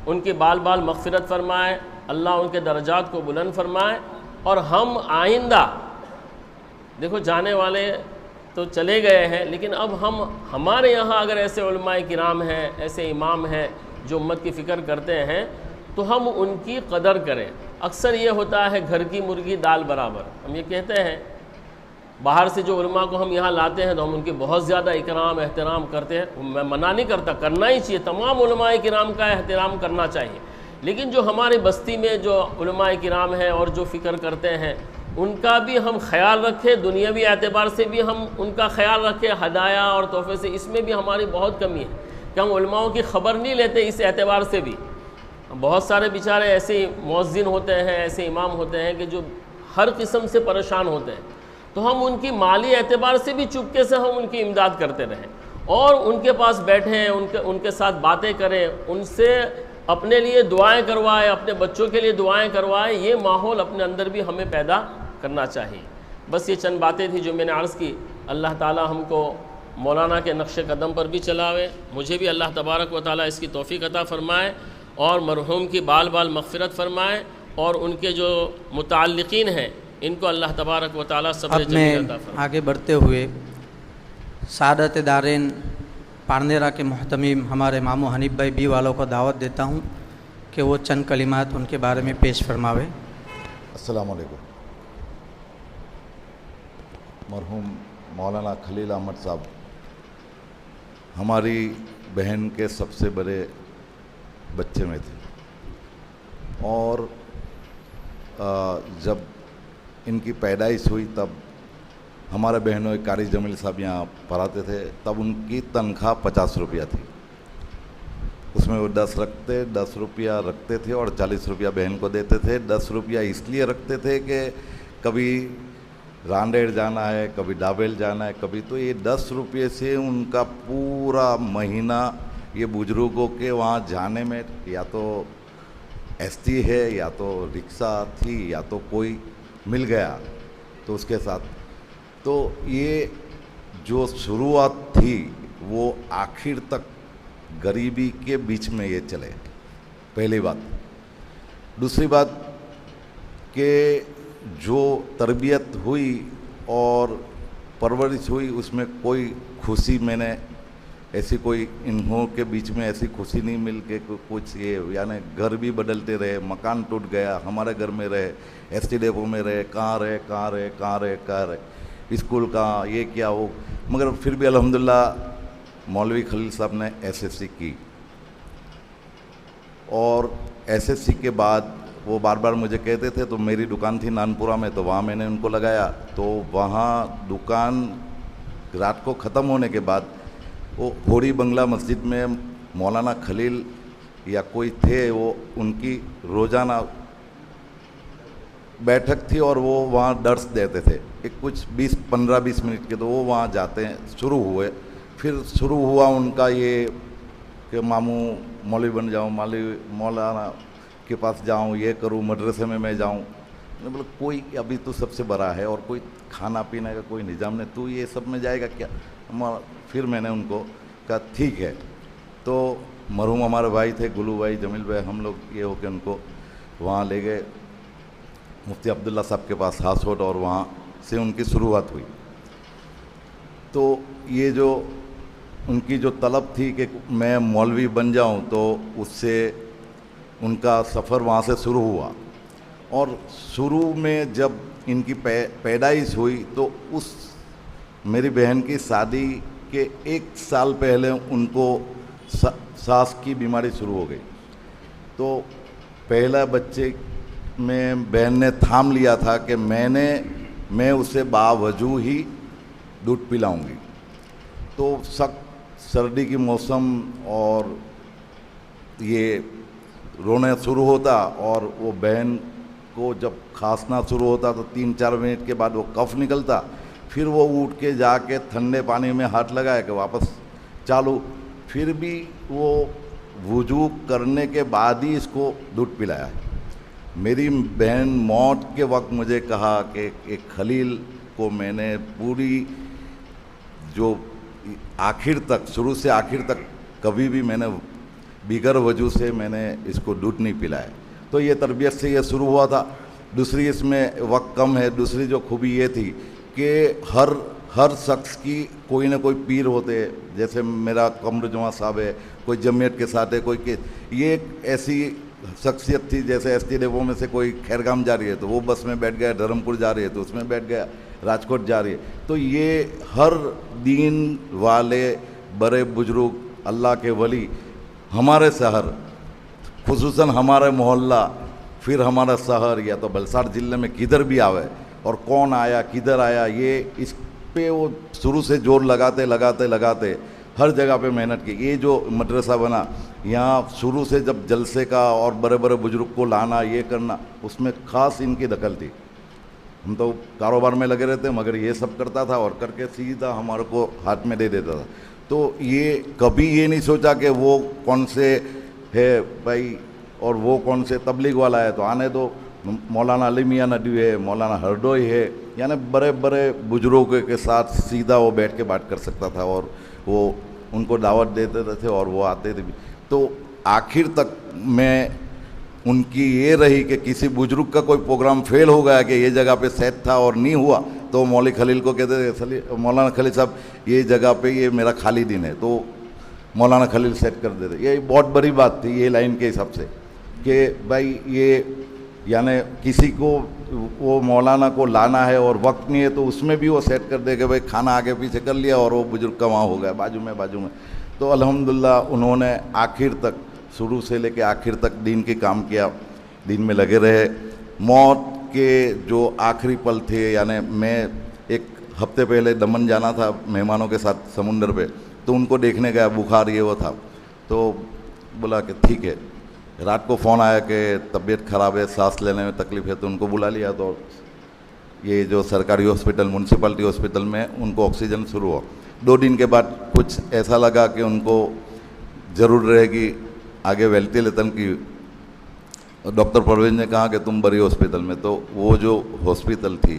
ان کی بال بال مغفرت فرمائے، اللہ ان کے درجات کو بلند فرمائے، اور ہم آئندہ دیکھو جانے والے تو چلے گئے ہیں، لیکن اب ہمارے یہاں اگر ایسے علماء کرام ہیں، ایسے امام ہیں جو امت کی فکر کرتے ہیں، تو ہم ان کی قدر کریں۔ اکثر یہ ہوتا ہے گھر کی مرغی دال برابر، ہم یہ کہتے ہیں، باہر سے جو علماء کو ہم یہاں لاتے ہیں تو ہم ان کی بہت زیادہ اکرام احترام کرتے ہیں، میں منع نہیں کرتا، کرنا ہی چاہیے، تمام علماء کرام کا احترام کرنا چاہیے، لیکن جو ہماری بستی میں جو علماء کرام ہیں اور جو فکر کرتے ہیں، ان کا بھی ہم خیال رکھیں، دنیاوی اعتبار سے بھی ہم ان کا خیال رکھیں، ہدایہ اور تحفے سے، اس میں بھی ہماری بہت کمی ہے کہ ہم علماؤں کی خبر نہیں لیتے۔ اس اعتبار سے بھی بہت سارے بیچارے ایسے مؤذن ہوتے ہیں، ایسے امام ہوتے ہیں کہ جو ہر قسم سے پریشان ہوتے ہیں، تو ہم ان کی مالی اعتبار سے بھی چپکے سے ہم ان کی امداد کرتے رہیں، اور ان کے پاس بیٹھیں، ان کے ساتھ باتیں کریں، ان سے اپنے لیے دعائیں کروائیں، اپنے بچوں کے لیے دعائیں کروائیں۔ یہ ماحول اپنے اندر بھی ہمیں پیدا کرنا چاہیے۔ بس یہ چند باتیں تھیں جو میں نے عرض کی۔ اللہ تعالی ہم کو مولانا کے نقش قدم پر بھی چلاوے، مجھے بھی اللہ تبارک و تعالی اس کی توفیق عطا فرمائے، اور مرحوم کی بال بال مغفرت فرمائے، اور ان کے جو متعلقین ہیں ان کو اللہ تبارک و تعالی صبر جمیل عطا فرمائے۔ آگے بڑھتے ہوئے سعادت دارین پارنیرا کے محتمیم ہمارے ماموں حنیف بھائی بی والوں کو دعوت دیتا ہوں کہ وہ چند کلمات ان کے بارے میں پیش فرماوے۔ السلام علیکم۔ مرحوم مولانا خلیل احمد صاحب ہماری بہن کے سب سے بڑے بچے میں تھے، اور جب ان کی پیدائش ہوئی تب ہمارے بہنوں قاری جمیل صاحب یہاں پڑھاتے تھے، تب ان کی تنخواہ 50 روپیہ تھی، اس میں وہ 10 روپیہ رکھتے تھے اور 40 روپیہ بہن کو دیتے تھے۔ 10 روپیہ اس لیے رکھتے تھے کہ کبھی رانڈیڑ جانا ہے، کبھی ڈابیل جانا ہے، کبھی، تو یہ 10 روپیے سے ان کا پورا مہینہ یہ بزرگوں کے وہاں جانے میں، یا تو ایس ٹی ہے، یا تو رکشہ تھی، یا تو کوئی مل گیا تو اس کے ساتھ تو یہ جو شروعات تھی وہ آخر تک غریبی کے بیچ میں یہ چلے. پہلی بات. دوسری بات کہ جو تربیت ہوئی اور پرورش ہوئی اس میں کوئی خوشی میں نے ایسی کوئی انہوں کے بیچ میں ایسی خوشی نہیں مل کے کچھ یہ یعنی گھر بھی بدلتے رہے, مکان ٹوٹ گیا, ہمارے گھر میں رہے, ایس ٹی ڈیپو میں رہے, کہاں رہے, اسکول کا یہ کیا وہ, مگر پھر بھی الحمدللہ مولوی خلیل صاحب نے ایس ایس سی کی. اور ایس ایس سی کے بعد وہ بار بار مجھے کہتے تھے, تو میری دکان تھی نانپورہ میں, تو وہاں میں نے ان کو لگایا. تو وہاں دکان رات کو ختم ہونے کے بعد وہ ہوری بنگلہ مسجد میں مولانا خلیل یا کوئی تھے, وہ ان کی روزانہ بیٹھک تھی اور وہ وہاں درس دیتے تھے کچھ 15-20 منٹ کے. تو وہ وہاں جاتے ہیں, شروع ہوئے. پھر شروع ہوا ان کا یہ کہ ماموں مولوی بن جاؤں, مولانا کے پاس جاؤں, یہ کروں, مدرسے میں جاؤں. بولے کوئی ابھی تو سب سے بڑا ہے اور کوئی کھانا پینے کا کوئی نظام نہیں, تو یہ سب میں جائے گا کیا. پھر میں نے ان کو کہا ٹھیک ہے. تو مرحوم ہمارے بھائی تھے گلو بھائی, جمیل بھائی, ہم لوگ یہ ہو کہ ان کو وہاں لے گئے مفتی عبداللہ صاحب کے پاس ہاسوٹ, اور وہاں سے ان کی شروعات ہوئی. تو یہ جو ان کی جو طلب تھی کہ میں مولوی بن جاؤں, تو اس سے ان کا سفر وہاں سے شروع ہوا. اور شروع میں جب ان کی پیدائش ہوئی تو اس میری بہن کی شادی کے 1 سال پہلے ان کو سانس کی بیماری شروع ہو گئی. تو پہلا بچے میں بہن نے تھام لیا تھا کہ میں اسے باوجود ہی دودھ پلاؤں گی. تو سخت سردی کی موسم اور یہ رونا شروع ہوتا, اور وہ بہن کو جب کھانسنا شروع ہوتا تو 3-4 منٹ کے بعد وہ کف نکلتا. پھر وہ اٹھ کے جا کے ٹھنڈے پانی میں ہاتھ لگایا کہ واپس چالو. پھر بھی وہ وضو کرنے کے بعد ہی اس کو دودھ پلایا. میری بہن موت کے وقت مجھے کہا کہ ایک خلیل کو میں نے پوری جو آخر تک, شروع سے آخر تک کبھی بھی میں نے بغیر وجہ سے میں نے اس کو دودھ نہیں پلایا. تو یہ تربیت سے یہ شروع ہوا تھا. دوسری اس میں وقت کم ہے, دوسری جو خوبی یہ تھی کہ ہر شخص کی کوئی نہ کوئی پیر ہوتے. جیسے میرا قمر جمعہ صاحب ہے, کوئی جمعیت کے ساتھ ہے, یہ ایک ایسی شخصیت تھی جیسے ایس ٹی ڈیپو میں سے کوئی خیرگام جا رہی ہے تو وہ بس میں بیٹھ گیا, دھرمپور جا رہی ہے تو اس میں بیٹھ گیا, راجکوٹ جا رہی ہے. تو یہ ہر دین والے بڑے بزرگ اللہ کے ولی ہمارے شہر, خصوصاً ہمارے محلہ, پھر ہمارا شہر یا تو بلساڑ ضلع میں کدھر بھی آوے اور کون آیا کدھر آیا, یہ اس پہ وہ شروع سے زور لگاتے ہر جگہ پہ محنت کی. یہ جو مدرسہ بنا یہاں شروع سے جب جلسے کا اور بڑے بڑے بزرگ کو لانا یہ کرنا, اس میں خاص ان کی دخل تھی. ہم تو کاروبار میں لگے رہتے مگر یہ سب کرتا تھا اور کر کے سیدھا ہمارے کو ہاتھ میں دے دیتا تھا. تو یہ کبھی یہ نہیں سوچا کہ وہ کون سے ہے بھائی اور وہ کون سے تبلیغ والا ہے تو آنے دو. مولانا علی میاں ندوی ہے, مولانا ہردوئی ہے, یعنی بڑے بڑے بزرگوں کے ساتھ سیدھا وہ بیٹھ کے بات کر سکتا تھا اور وہ ان کو دعوت دیتے تھے اور وہ آتے تھے بھی. تو آخر تک میں ان کی یہ رہی کہ کسی بزرگ کا کوئی پروگرام فیل ہو گیا کہ یہ جگہ پہ سیٹ تھا اور نہیں ہوا تو مولوی خلیل کو کہتے تھے مولانا خلیل صاحب یہ جگہ پہ یہ میرا خالی دن ہے, تو مولانا خلیل سیٹ کر دیتے. یہ بہت بڑی بات تھی یہ لائن کے حساب سے کہ بھائی یہ یعنی کسی کو وہ مولانا کو لانا ہے اور وقت نہیں ہے تو اس میں بھی وہ سیٹ کر دے کہ بھائی کھانا آگے پیچھے کر لیا اور وہ بزرگ کا وہاں ہو گیا بازو میں. تو الحمدللہ انہوں نے آخر تک شروع سے لے کے آخر تک دین کے کام کیا, دین میں لگے رہے. موت کے جو آخری پل تھے, یعنی میں 1 ہفتے پہلے دمن جانا تھا مہمانوں کے ساتھ سمندر پہ, تو ان کو دیکھنے گیا, بخار یہ وہ تھا, تو بولا کہ ٹھیک ہے. رات کو فون آیا کہ طبیعت خراب ہے, سانس لینے میں تکلیف ہے, تو ان کو بلا لیا. تو یہ جو سرکاری ہاسپٹل میونسپلٹی ہاسپٹل میں ان کو آکسیجن شروع ہوا. 2 دن کے بعد کچھ ایسا لگا کہ ان کو ضرور رہے گی آگے وینٹیلیٹر کی. ڈاکٹر پرویز نے کہا کہ تم بڑی ہاسپٹل میں, تو وہ جو ہاسپٹل تھی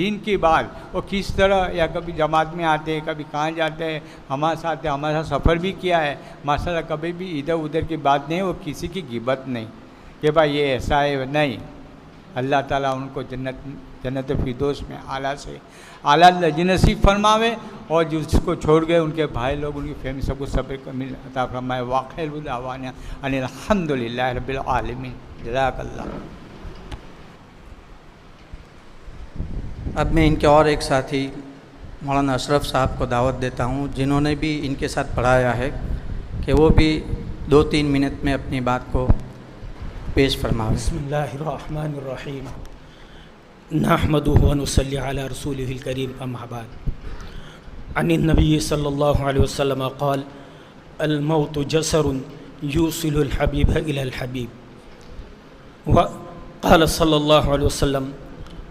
دین کی بات وہ کس طرح، یا کبھی جماعت میں آتے ہیں، کبھی کہاں جاتے ہیں، ہمارے ساتھ سفر بھی کیا ہے ماشاء اللہ، کبھی بھی ادھر ادھر کی بات نہیں، وہ کسی کی غیبت نہیں کہ بھائی یہ ایسا ہے، نہیں. اللہ تعالیٰ ان کو جنت فردوس میں اعلیٰ سے اعلیٰ درجہ نصیب فرماوے، اور جس کو چھوڑ گئے ان کے بھائی لوگ، ان کی فیملی، سب کو صبر کا مل عطا فرمائے. واقع دعوانا ان الحمد للہ رب العالمین. جزاک اللہ. اب میں ان کے اور ایک ساتھی مولانا اشرف صاحب کو دعوت دیتا ہوں، جنہوں نے بھی ان کے ساتھ پڑھایا ہے، کہ وہ بھی 2-3 منٹ میں اپنی بات کو پیش فرمائیں. بسم اللہ الرحمن الرحیم. نحمده ونصلی علی رسولہ الکریم. اما بعد. عن النبی صلی اللہ علیہ وسلم قال الموت جسر یوصل الحبیب الی الحبیب. وقال صلی اللہ علیہ وسلم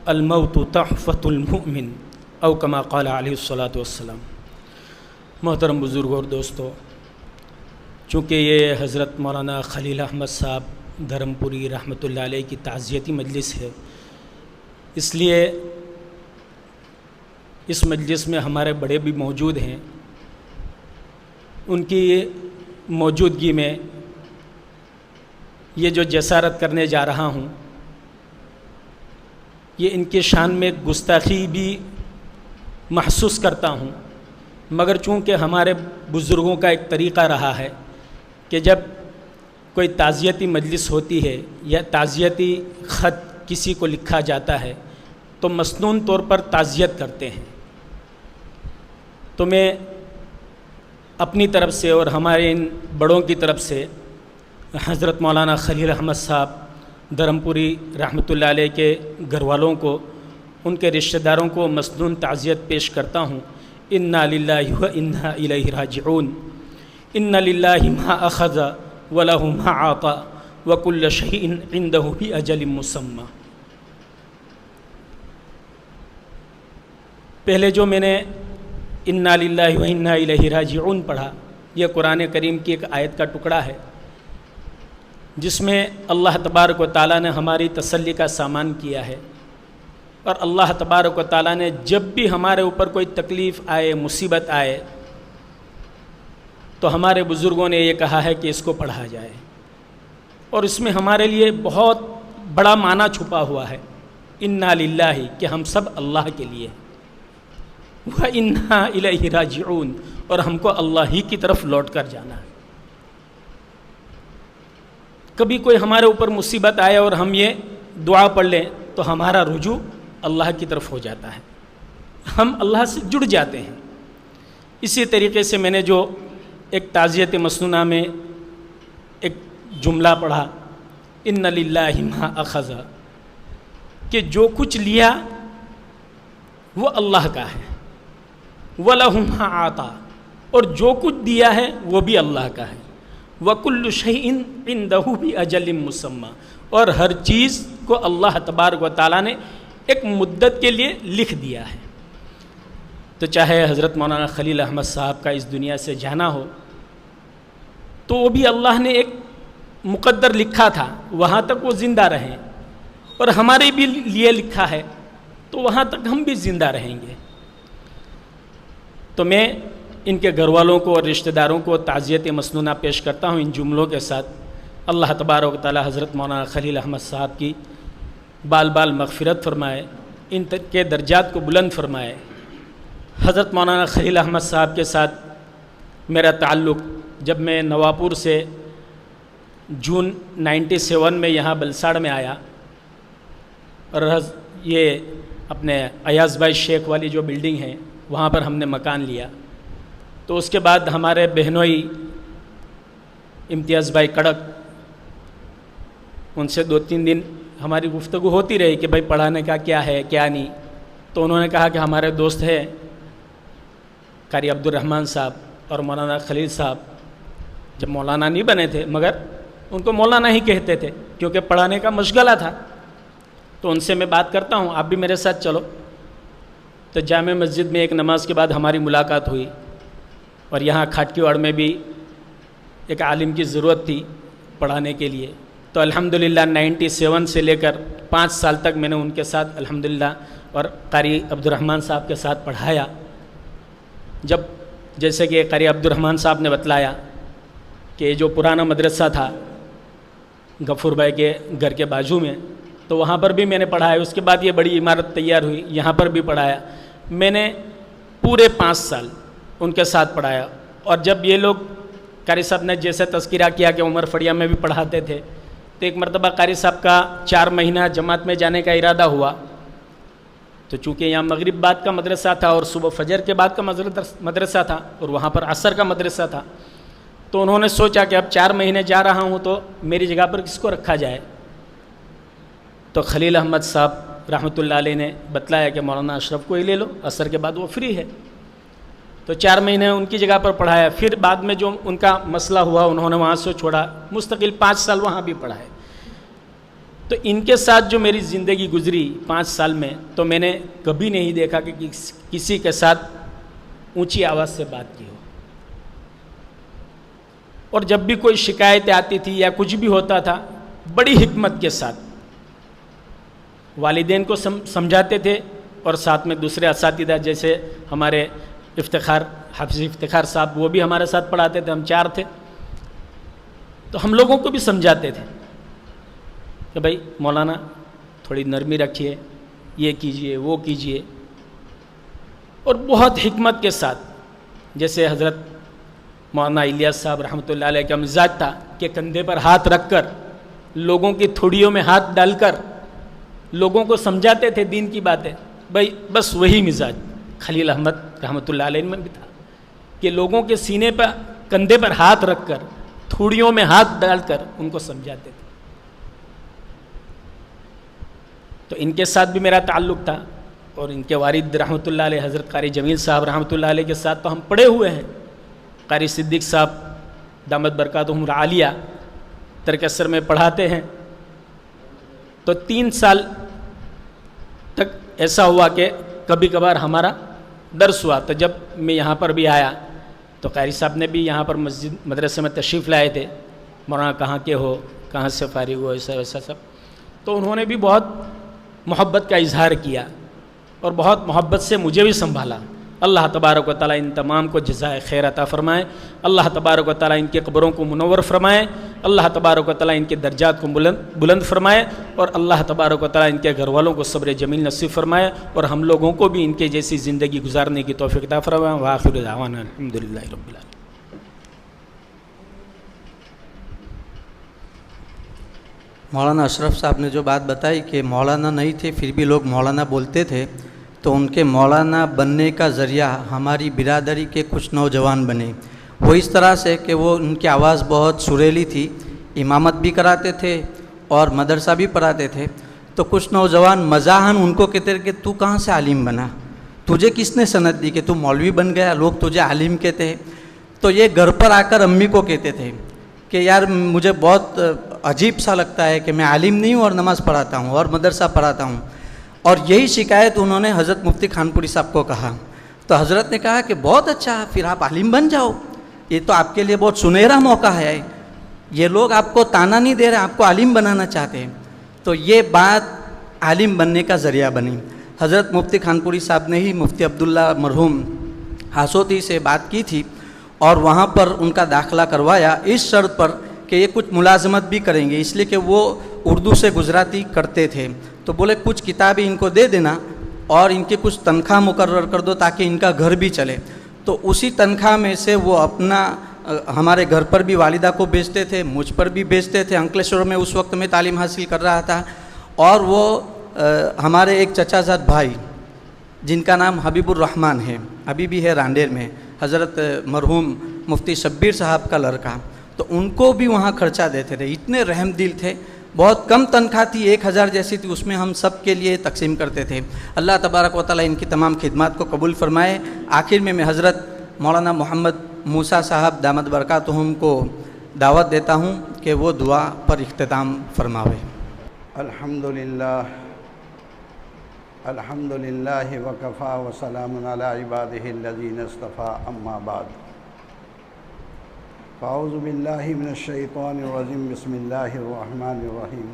الموت تحفۃ المؤمن او کما قال علیہ الصلاۃ والسلام. محترم بزرگ اور دوستو، چونکہ یہ حضرت مولانا خلیل احمد صاحب دھرم پوری رحمۃ اللہ علیہ کی تعزیتی مجلس ہے، اس لیے اس مجلس میں ہمارے بڑے بھی موجود ہیں. ان کی موجودگی میں یہ جو جسارت کرنے جا رہا ہوں، یہ ان کے شان میں گستاخی بھی محسوس کرتا ہوں، مگر چونکہ ہمارے بزرگوں کا ایک طریقہ رہا ہے کہ جب کوئی تعزیتی مجلس ہوتی ہے یا تعزیتی خط کسی کو لکھا جاتا ہے تو مسنون طور پر تعزیت کرتے ہیں. تو میں اپنی طرف سے اور ہمارے ان بڑوں کی طرف سے حضرت مولانا خلیل احمد صاحب دھرم پوری رحمۃ اللہ علیہ کے گھر والوں کو، ان کے رشتہ داروں کو مسنون تعزیت پیش کرتا ہوں. انا للہ و انا الیہ راجعون. ان للہ ما اخذ وَلَهُ مَا عَطَى وَكُلَّ شَيْءٍ عِنْدَهُ بِأَجَلٍ مُّسَمًّى. پہلے جو میں نے اِنَّا لِلَّهِ وَإِنَّا إِلَيْهِ رَاجِعُونَ پڑھا، یہ قرآن کریم کی ایک آیت کا ٹکڑا ہے جس میں اللہ تبارک و تعالیٰ نے ہماری تسلی کا سامان کیا ہے. اور اللہ تبارک و تعالیٰ نے جب بھی ہمارے اوپر کوئی تکلیف آئے، مصیبت آئے، تو ہمارے بزرگوں نے یہ کہا ہے کہ اس کو پڑھا جائے. اور اس میں ہمارے لیے بہت بڑا معنی چھپا ہوا ہے. انا للہ، کہ ہم سب اللہ کے لیے، وَإِنَّا إِلَيْهِ رَاجِعُونَ، اور ہم کو اللہ ہی کی طرف لوٹ کر جانا ہے. کبھی کوئی ہمارے اوپر مصیبت آئے اور ہم یہ دعا پڑھ لیں تو ہمارا رجوع اللہ کی طرف ہو جاتا ہے، ہم اللہ سے جڑ جاتے ہیں. اسی طریقے سے میں نے جو ایک تعزیت مسنونہ میں ایک جملہ پڑھا، ان للہ ما اخذ، کہ جو کچھ لیا وہ اللہ کا ہے، وَلَهُ مَا عَطَى، اور جو کچھ دیا ہے وہ بھی اللہ کا ہے، وَكُلُّ شَيْءٍ عِنْدَهُ بِأَجَلٍ مُّسَمًّى، اور ہر چیز کو اللہ تبارک و تعالیٰ نے ایک مدت کے لیے لکھ دیا ہے. تو چاہے حضرت مولانا خلیل احمد صاحب کا اس دنیا سے جانا ہو تو وہ بھی اللہ نے ایک مقدر لکھا تھا، وہاں تک وہ زندہ رہیں، اور ہمارے بھی لیے لکھا ہے تو وہاں تک ہم بھی زندہ رہیں گے. تو میں ان کے گھر والوں کو اور رشتہ داروں کو تعزیت مسنونہ پیش کرتا ہوں ان جملوں کے ساتھ. اللہ تبارک و تعالی حضرت مولانا خلیل احمد صاحب کی بال بال مغفرت فرمائے، ان کے درجات کو بلند فرمائے. حضرت مولانا خلیل احمد صاحب کے ساتھ میرا تعلق جب میں نواپور سے جون 97 میں یہاں بلساڑ میں آیا، اور یہ اپنے ایاز بھائی شیخ والی جو بلڈنگ ہے وہاں پر ہم نے مکان لیا، تو اس کے بعد ہمارے بہنوئی امتیاز بھائی کڑک، ان سے 2-3 دن ہماری گفتگو ہوتی رہی کہ بھائی پڑھانے کا کیا ہے کیا نہیں. تو انہوں نے کہا کہ ہمارے دوست ہیں قاری عبد الرحمن صاحب اور مولانا خلیل صاحب، جب مولانا نہیں بنے تھے مگر ان کو مولانا ہی کہتے تھے کیونکہ پڑھانے کا مشغلہ تھا. تو ان سے میں بات کرتا ہوں، آپ بھی میرے ساتھ چلو. تو جامع مسجد میں ایک نماز کے بعد ہماری ملاقات ہوئی، اور یہاں کھاٹکی واڑ میں بھی ایک عالم کی ضرورت تھی پڑھانے کے لیے. تو الحمدللہ 97 سے لے کر 5 سال تک میں نے ان کے ساتھ الحمدللہ اور قاری عبدالرحمن صاحب کے ساتھ پڑھایا. جب جیسے کہ قاری عبدالرحمن صاحب نے بتلایا کہ جو پرانا مدرسہ تھا غفور بھائی کے گھر کے بازو میں، تو وہاں پر بھی میں نے پڑھایا. اس کے بعد یہ بڑی عمارت تیار ہوئی، یہاں پر بھی پڑھایا. میں نے پورے 5 سال ان کے ساتھ پڑھایا. اور جب یہ لوگ قاری صاحب نے جیسے تذکرہ کیا کہ عمر فڑیا میں بھی پڑھاتے تھے، تو ایک مرتبہ قاری صاحب کا 4 مہینہ جماعت میں جانے کا ارادہ ہوا. تو چونکہ یہاں مغرب بعد کا مدرسہ تھا اور صبح فجر کے بعد کا مدرسہ تھا اور وہاں پر عصر کا مدرسہ تھا، تو انہوں نے سوچا کہ اب 4 مہینے جا رہا ہوں تو میری جگہ پر کس کو رکھا جائے. تو خلیل احمد صاحب رحمۃ اللہ علیہ نے بتلایا کہ مولانا اشرف کو ہی لے لو، عصر کے بعد وہ فری ہے. تو 4 مہینے ان کی جگہ پر پڑھایا. پھر بعد میں جو ان کا مسئلہ ہوا انہوں نے وہاں سے چھوڑا، مستقل 5 سال وہاں بھی پڑھائے. تو ان کے ساتھ جو میری زندگی گزری 5 سال میں، تو میں نے کبھی نہیں دیکھا کہ کسی کے ساتھ اونچی آواز سے بات کی ہو. اور جب بھی کوئی شکایتیں آتی تھی یا کچھ بھی ہوتا تھا، بڑی حکمت کے ساتھ والدین کو سمجھاتے تھے، اور ساتھ میں دوسرے اساتذہ جیسے ہمارے حافظ افتخار صاحب، وہ بھی ہمارے ساتھ پڑھاتے تھے. ہم 4 تھے، تو ہم لوگوں کو بھی سمجھاتے تھے کہ بھائی مولانا تھوڑی نرمی رکھیے، یہ کیجئے وہ کیجئے. اور بہت حکمت کے ساتھ، جیسے حضرت مولانا الیاس صاحب رحمۃ اللہ علیہ کا مزاج تھا کہ کندھے پر ہاتھ رکھ کر، لوگوں کی تھوڑیوں میں ہاتھ ڈال کر لوگوں کو سمجھاتے تھے دین کی باتیں. بھائی بس وہی مزاج خلیل احمد رحمۃ اللہ علیہ میں بھی تھا کہ لوگوں کے سینے پر کندھے پر ہاتھ رکھ کر، تھوڑیوں میں ہاتھ ڈال کر ان کو سمجھاتے تھے. تو ان کے ساتھ بھی میرا تعلق تھا. اور ان کے والد رحمۃ اللہ علیہ حضرت قاری جمیل صاحب رحمۃ اللہ علیہ کے ساتھ تو ہم پڑھے ہوئے ہیں. قاری صدیق صاحب دامت برکاتہم العالیہ ترکسر میں پڑھاتے ہیں. تو 3 سال تک ایسا ہوا کہ کبھی کبھار ہمارا درس ہوا. تو جب میں یہاں پر بھی آیا تو قاری صاحب نے بھی یہاں پر مدرسے میں تشریف لائے تھے. مولانا کہاں کے ہو، کہاں سے فارغ ہو، ایسا ویسا سب. تو انہوں نے بھی بہت محبت کا اظہار کیا اور بہت محبت سے مجھے بھی سنبھالا. اللہ تبارک و تعالیٰ ان تمام کو جزائے خیر عطا فرمائے. اللہ تبارک و تعالیٰ ان کے قبروں کو منور فرمائے. اللہ تبارک و تعالیٰ ان کے درجات کو بلند فرمائے. اور اللہ تبارک و تعالیٰ ان کے گھر والوں کو صبر جمیل نصیب فرمائے. اور ہم لوگوں کو بھی ان کے جیسی زندگی گزارنے کی توفیق عطا فرمائے. وآخر دعوانا الحمدللہ رب العالمین. مولانا اشرف صاحب نے جو بات بتائی کہ مولانا نہیں تھے پھر بھی لوگ مولانا بولتے تھے، تو ان کے مولانا بننے کا ذریعہ ہماری برادری کے کچھ نوجوان بنے. وہ اس طرح سے کہ وہ ان کی آواز بہت سریلی تھی، امامت بھی کراتے تھے اور مدرسہ بھی پڑھاتے تھے. تو کچھ نوجوان مزاحاً ان کو کہتے تھے کہ تو کہاں سے عالم بنا، تجھے کس نے سند دی کہ تو مولوی بن گیا، لوگ تجھے عالم کہتے ہیں. تو یہ گھر پر آ کر امی کو کہتے تھے کہ یار مجھے بہت عجیب سا لگتا ہے کہ میں عالم نہیں ہوں اور نماز پڑھاتا ہوں اور مدرسہ پڑھاتا ہوں. اور یہی شکایت انہوں نے حضرت مفتی خانپوری صاحب کو کہا. تو حضرت نے کہا کہ بہت اچھا، پھر آپ عالم بن جاؤ، یہ تو آپ کے لیے بہت سنہرا موقع ہے. یہ لوگ آپ کو تانا نہیں دے رہے، آپ کو عالم بنانا چاہتے ہیں. تو یہ بات عالم بننے کا ذریعہ بنی. حضرت مفتی خانپوری صاحب نے ہی مفتی عبداللہ مرحوم ہاسوتی سے بات کی تھی اور وہاں پر ان کا داخلہ کروایا اس شرط پر کہ یہ کچھ ملازمت بھی کریں گے، اس لیے کہ وہ اردو سے گجراتی کرتے تھے. تو بولے کچھ کتابیں ان کو دے دینا اور ان کی کچھ تنخواہ مقرر کر دو تاکہ ان کا گھر بھی چلے. تو اسی تنخواہ میں سے وہ اپنا ہمارے گھر پر بھی والدہ کو بیچتے تھے، مجھ پر بھی بیچتے تھے. انکلیشور میں اس وقت میں تعلیم حاصل کر رہا تھا. اور وہ ہمارے ایک چچا زاد بھائی جن کا نام حبیب الرحمن ہے، ابھی بھی ہے رانڈیر میں، حضرت مرحوم مفتی شبیر صاحب کا لڑکا، تو ان کو بھی وہاں خرچہ دیتے تھے. اتنے رحم دل تھے. بہت کم تنخواہ تھی، 1000 جیسی تھی، اس میں ہم سب کے لیے تقسیم کرتے تھے. اللہ تبارک و تعالیٰ ان کی تمام خدمات کو قبول فرمائے. آخر میں حضرت مولانا محمد موسیٰ صاحب دامت برکاتہم کو دعوت دیتا ہوں کہ وہ دعا پر اختتام فرماوے. الحمدللہ وکفا وسلام علی عبادہ الذین اصطفیٰ، اما بعد. اعوذ باللہ من الشیطان الرجیم بسم اللہ الرحمن الرحیم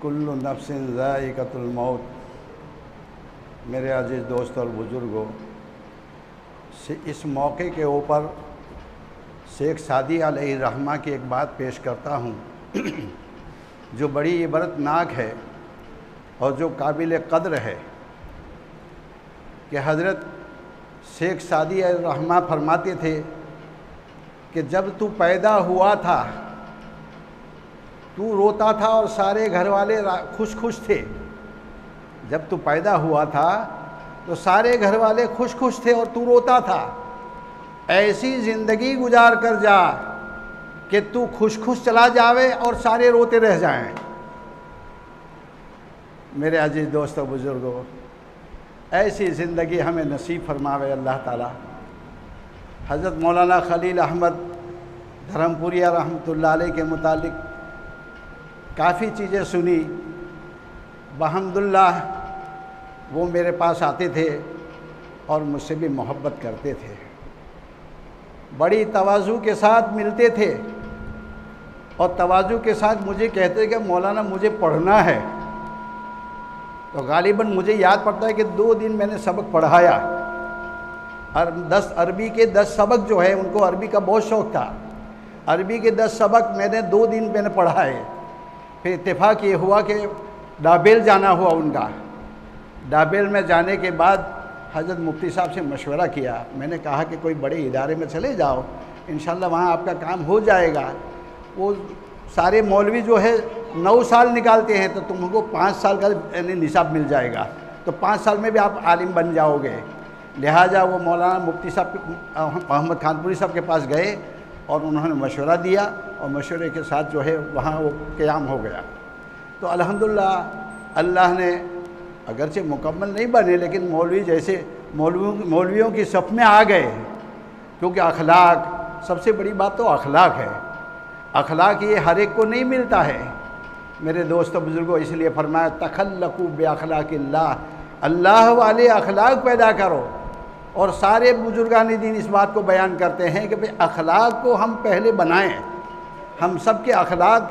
کل نفس ذائقۃ الموت۔ میرے عزیز دوست اور بزرگوں، اس موقع کے اوپر شیخ سعدی علیہ الرحمہ کی ایک بات پیش کرتا ہوں جو بڑی عبرتناک ہے اور جو قابل قدر ہے، کہ حضرت شیخ سعدی علیہ الرحمہ فرماتے تھے کہ جب تو پیدا ہوا تھا تو روتا تھا اور سارے گھر والے خوش تھے۔ جب تو پیدا ہوا تھا تو سارے گھر والے خوش تھے اور تو روتا تھا۔ ایسی زندگی گزار کر جا کہ تو خوش چلا جاوے اور سارے روتے رہ جائیں۔ میرے عزیز دوستو بزرگوں، ایسی زندگی ہمیں نصیب فرماوے اللہ تعالیٰ۔ حضرت مولانا خلیل احمد دھرمپوریہ رحمۃ اللہ علیہ کے متعلق کافی چیزیں سنی۔ بحمداللہ وہ میرے پاس آتے تھے اور مجھ سے بھی محبت کرتے تھے، بڑی تواضع کے ساتھ ملتے تھے اور تواضع کے ساتھ مجھے کہتے کہ مولانا مجھے پڑھنا ہے۔ تو غالباً مجھے یاد پڑتا ہے کہ 2 دن میں نے سبق پڑھایا، اور 10 عربی کے 10 سبق جو ہے، ان کو عربی کا بہت شوق تھا، عربی کے 10 سبق میں نے 2 دن میں نے پڑھائے۔ پھر اتفاق یہ ہوا کہ ڈابیل جانا ہوا ان کا۔ ڈابیل میں جانے کے بعد حضرت مفتی صاحب سے مشورہ کیا، میں نے کہا کہ کوئی بڑے ادارے میں چلے جاؤ، انشاءاللہ وہاں آپ کا کام ہو جائے گا۔ وہ سارے مولوی جو ہے 9 سال نکالتے ہیں، تو تم کو 5 سال کا نصاب مل جائے گا، تو 5 سال میں بھی آپ عالم بن جاؤ گے۔ لہٰذا وہ مولانا مفتی صاحب محمد خانپوری صاحب کے پاس گئے اور انہوں نے مشورہ دیا، اور مشورے کے ساتھ جو ہے وہاں وہ قیام ہو گیا۔ تو الحمدللہ اللہ نے اگرچہ مکمل نہیں بنے، لیکن مولوی جیسے مولویوں کی صف میں آ گئے، کیونکہ اخلاق سب سے بڑی بات تو اخلاق ہے۔ اخلاق یہ ہر ایک کو نہیں ملتا ہے میرے دوست و بزرگوں، اس لیے فرمایا تخلقوا باخلاق اللہ، اللہ والے اخلاق پیدا کرو۔ اور سارے بزرگان دین اس بات کو بیان کرتے ہیں کہ بھئی اخلاق کو ہم پہلے بنائیں۔ ہم سب کے اخلاق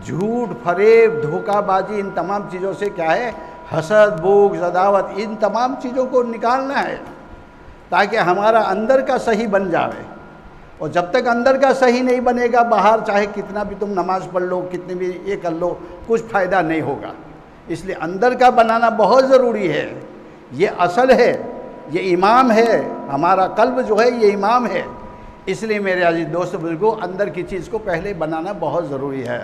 جھوٹ، فریب، دھوکہ بازی، ان تمام چیزوں سے کیا ہے، حسد، بغض، عداوت، ان تمام چیزوں کو نکالنا ہے تاکہ ہمارا اندر کا صحیح بن جاوے۔ اور جب تک اندر کا صحیح نہیں بنے گا، باہر چاہے کتنا بھی تم نماز پڑھ لو، کتنی بھی یہ کر لو، کچھ فائدہ نہیں ہوگا۔ اس لیے اندر کا بنانا بہت ضروری ہے، یہ اصل ہے، یہ امام ہے، ہمارا قلب جو ہے یہ امام ہے۔ اس لیے میرے عزیز دوست بزرگوں، اندر کی چیز کو پہلے بنانا بہت ضروری ہے۔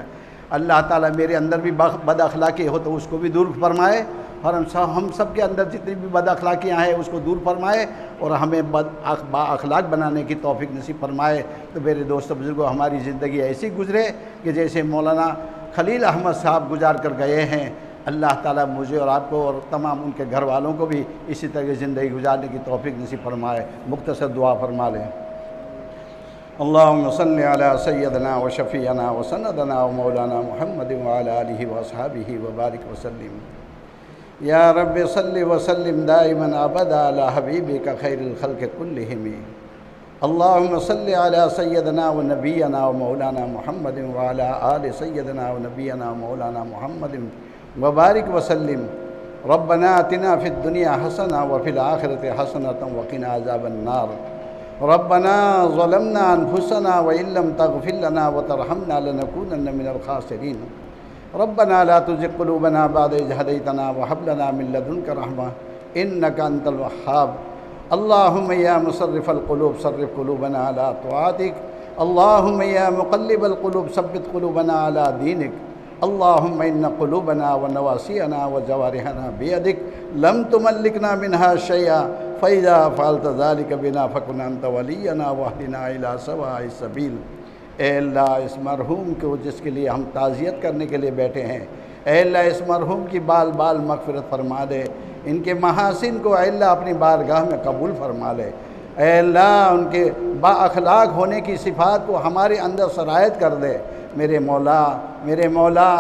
اللہ تعالیٰ میرے اندر بھی بد اخلاقی ہو تو اس کو بھی دور فرمائے، اور ہم سب کے اندر جتنی بھی بد اخلاقیاں ہیں اس کو دور فرمائے، اور ہمیں با اخلاق بنانے کی توفیق نصیب فرمائے۔ تو میرے دوست بزرگوں، ہماری زندگی ایسی گزرے کہ جیسے مولانا خلیل احمد صاحب گزار کر گئے ہیں۔ اللہ تعالیٰ مجھے اور آپ کو اور تمام ان کے گھر والوں کو بھی اسی طرح زندگی گزارنے کی توفیق نصیب فرمائے۔ مختصر دعا فرما لیں۔ اللہم صلی علی سیدنا و شفیعنا و سندنا و مولانا محمد وعلی آلہ و اصحابہ وبارک وسلم۔ یا رب صلی وسلم دائما ابدا علی حبیبک خیر الخلق کلہم۔ اللہم صلی علی سیدنا و نبینا و مولانا محمد وعلی آل سیدنا و نبینا و مولانا محمد وبارک وسلم۔ ربنا آتنا فی الدنیا حسنہ وفی الآخرۃ حسنۃ وقنا عذاب النار۔ ربنا ظلمنا انفسنا وإن لم تغفر لنا وترحمنا لنكونن من الخاسرين۔ ربنا لا تزغ قلوبنا بعد إذ هديتنا وهب لنا من لدنك رحمة إنك أنت الوهاب۔ اللهم يا مصرف القلوب صرف قلوبنا على طاعتك، اللهم يا مقلب القلوب ثبت قلوبنا على دينك، اللهم إن قلوبنا ونواسينا وجوارحنا بيدك لم تملكنا منها شيئا، فإذا فعلت ذلك بنا فكن أنت ولينا واهدنا إلى سواء السبيل۔ اے اللہ اس مرحوم کو جس کے لیے ہم تعزیت کرنے کے لیے بیٹھے ہیں، اے اللہ اس مرحوم کی بال بال مغفرت فرما دے، ان کے محاسن کو اے اللہ اپنی بارگاہ میں قبول فرما لے۔ اے اللہ ان کے با اخلاق ہونے کی صفات کو ہمارے اندر سرایت کر دے۔ میرے مولا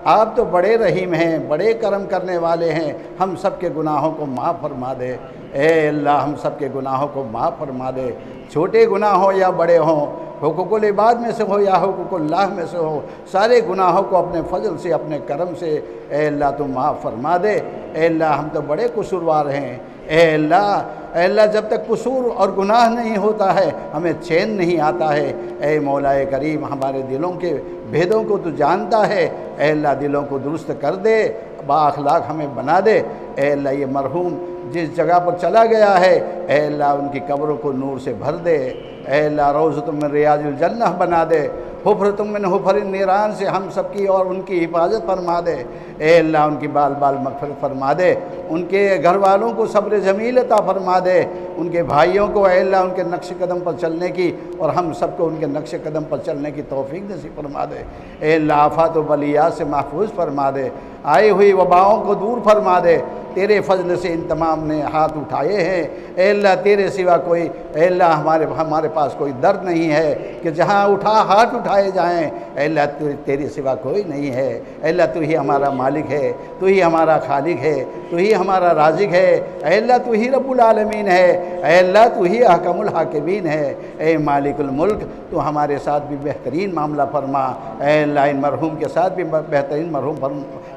آپ تو بڑے رحیم ہیں، بڑے کرم کرنے والے ہیں، ہم سب کے گناہوں کو معاف فرما دے۔ اے اللہ ہم سب کے گناہوں کو معاف فرما دے، چھوٹے گناہ ہوں یا بڑے ہوں، حقوق العباد میں سے ہو یا حقوق اللہ میں سے ہو، سارے گناہوں کو اپنے فضل سے اپنے کرم سے اے اللہ تو معاف فرما دے۔ اے اللہ ہم تو بڑے قصوروار ہیں، اے اللہ جب تک قصور اور گناہ نہیں ہوتا ہے ہمیں چین نہیں آتا ہے۔ اے مولا کریم ہمارے دلوں کے بھیدوں کو تو جانتا ہے، اے اللہ دلوں کو درست کر دے، با اخلاق ہمیں بنا دے۔ اے اللہ یہ مرحوم جس جگہ پر چلا گیا ہے اے اللہ ان کی قبروں کو نور سے بھر دے، اے اللہ روضۃ من ریاض الجنہ بنا دے، حفرۃ من حفر النیران سے ہم سب کی اور ان کی حفاظت فرما دے۔ اے اللہ ان کی بال بال مغفرت فرما دے، ان کے گھر والوں کو صبر جمیل عطا فرما دے، ان کے بھائیوں کو اے اللہ ان کے نقش قدم پر چلنے کی اور ہم سب کو ان کے نقش قدم پر چلنے کی توفیق نصیب فرما دے۔ اے اللہ آفات و بلیات سے محفوظ فرما دے، آئی ہوئی وباؤں کو دور فرما دے۔ تیرے فضل سے ان تمام نے ہاتھ اٹھائے ہیں، اے اللہ تیرے سوا کوئی اے اللہ ہمارے پاس کوئی درد نہیں ہے کہ جہاں ہاتھ اٹھائے جائیں، اے اللہ تیرے سوا کوئی نہیں ہے۔ اے اللہ تو ہی ہمارا مالک ہے، تو ہی ہمارا خالق ہے، تو ہی ہمارا رازق ہے، اے اللہ تو ہی رب العالمین ہے، اے اللہ تو ہی احکم الحاکمین ہے۔ اے مالک الملک تو ہمارے ساتھ بھی بہترین معاملہ فرما، اے اللہ ان مرحوم کے ساتھ بھی بہترین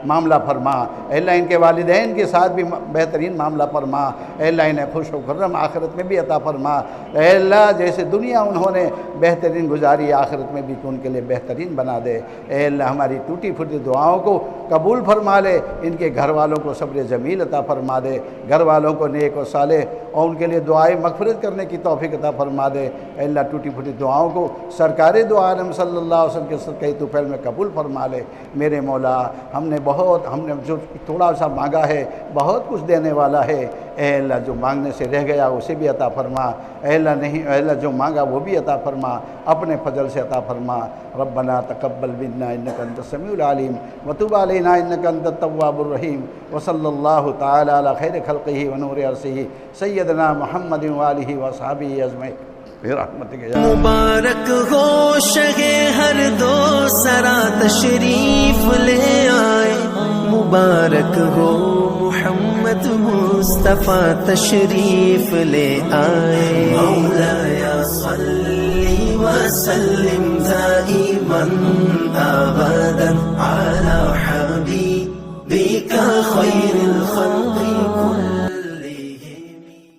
معاملہ فرما، اے اللہ ان کے والدین کے ساتھ بھی بہترین معاملہ فرما، اے اللہ انہیں خوش و خرم آخرت میں بھی عطا فرما۔ اے اللہ جیسے دنیا انہوں نے بہترین گزاری آخرت میں بھی تو ان کے لیے بہترین بنا دے۔ اے اللہ ہماری ٹوٹی پھوٹی دعاؤں کو قبول فرما لے، ان کے گھر والوں کو صبر جمیل عطا فرما دے، گھر والوں کو نیک و صالح اور ان کے لیے دعائیں مغفرت کرنے کی توفیق عطا فرما دے۔ اے اللہ ٹوٹی پھوٹی دعاؤں کو سرکار دو عالم صلی اللہ علیہ وسلم کے صدقہ طفیل میں قبول فرما لے۔ میرے مولا ہم نے جو تھوڑا سا مانگا ہے بہت کچھ دینے والا ہے، اے اللہ جو مانگنے سے رہ گیا اسے بھی عطا فرما، اے اللہ جو مانگا وہ بھی عطا فرما، اپنے فضل سے عطا فرما۔ ربنا تقبل منا انک انت السمیع العلیم وتب علینا انک انت التواب الرحیم، وصلی اللہ تعالی علی خیر خلقہ ونور عرشہ سیدنا محمد وآلہ وصحبہ اجمعین برحمتک یا مبارک ہو شہ ہر دو سرا تشریف لے آئے، مبارک ہو محمد مصطفیٰ تشریف لے آئے۔ مولایا صلی وسلم دائما ابدا علی حبیبک خیر الخلق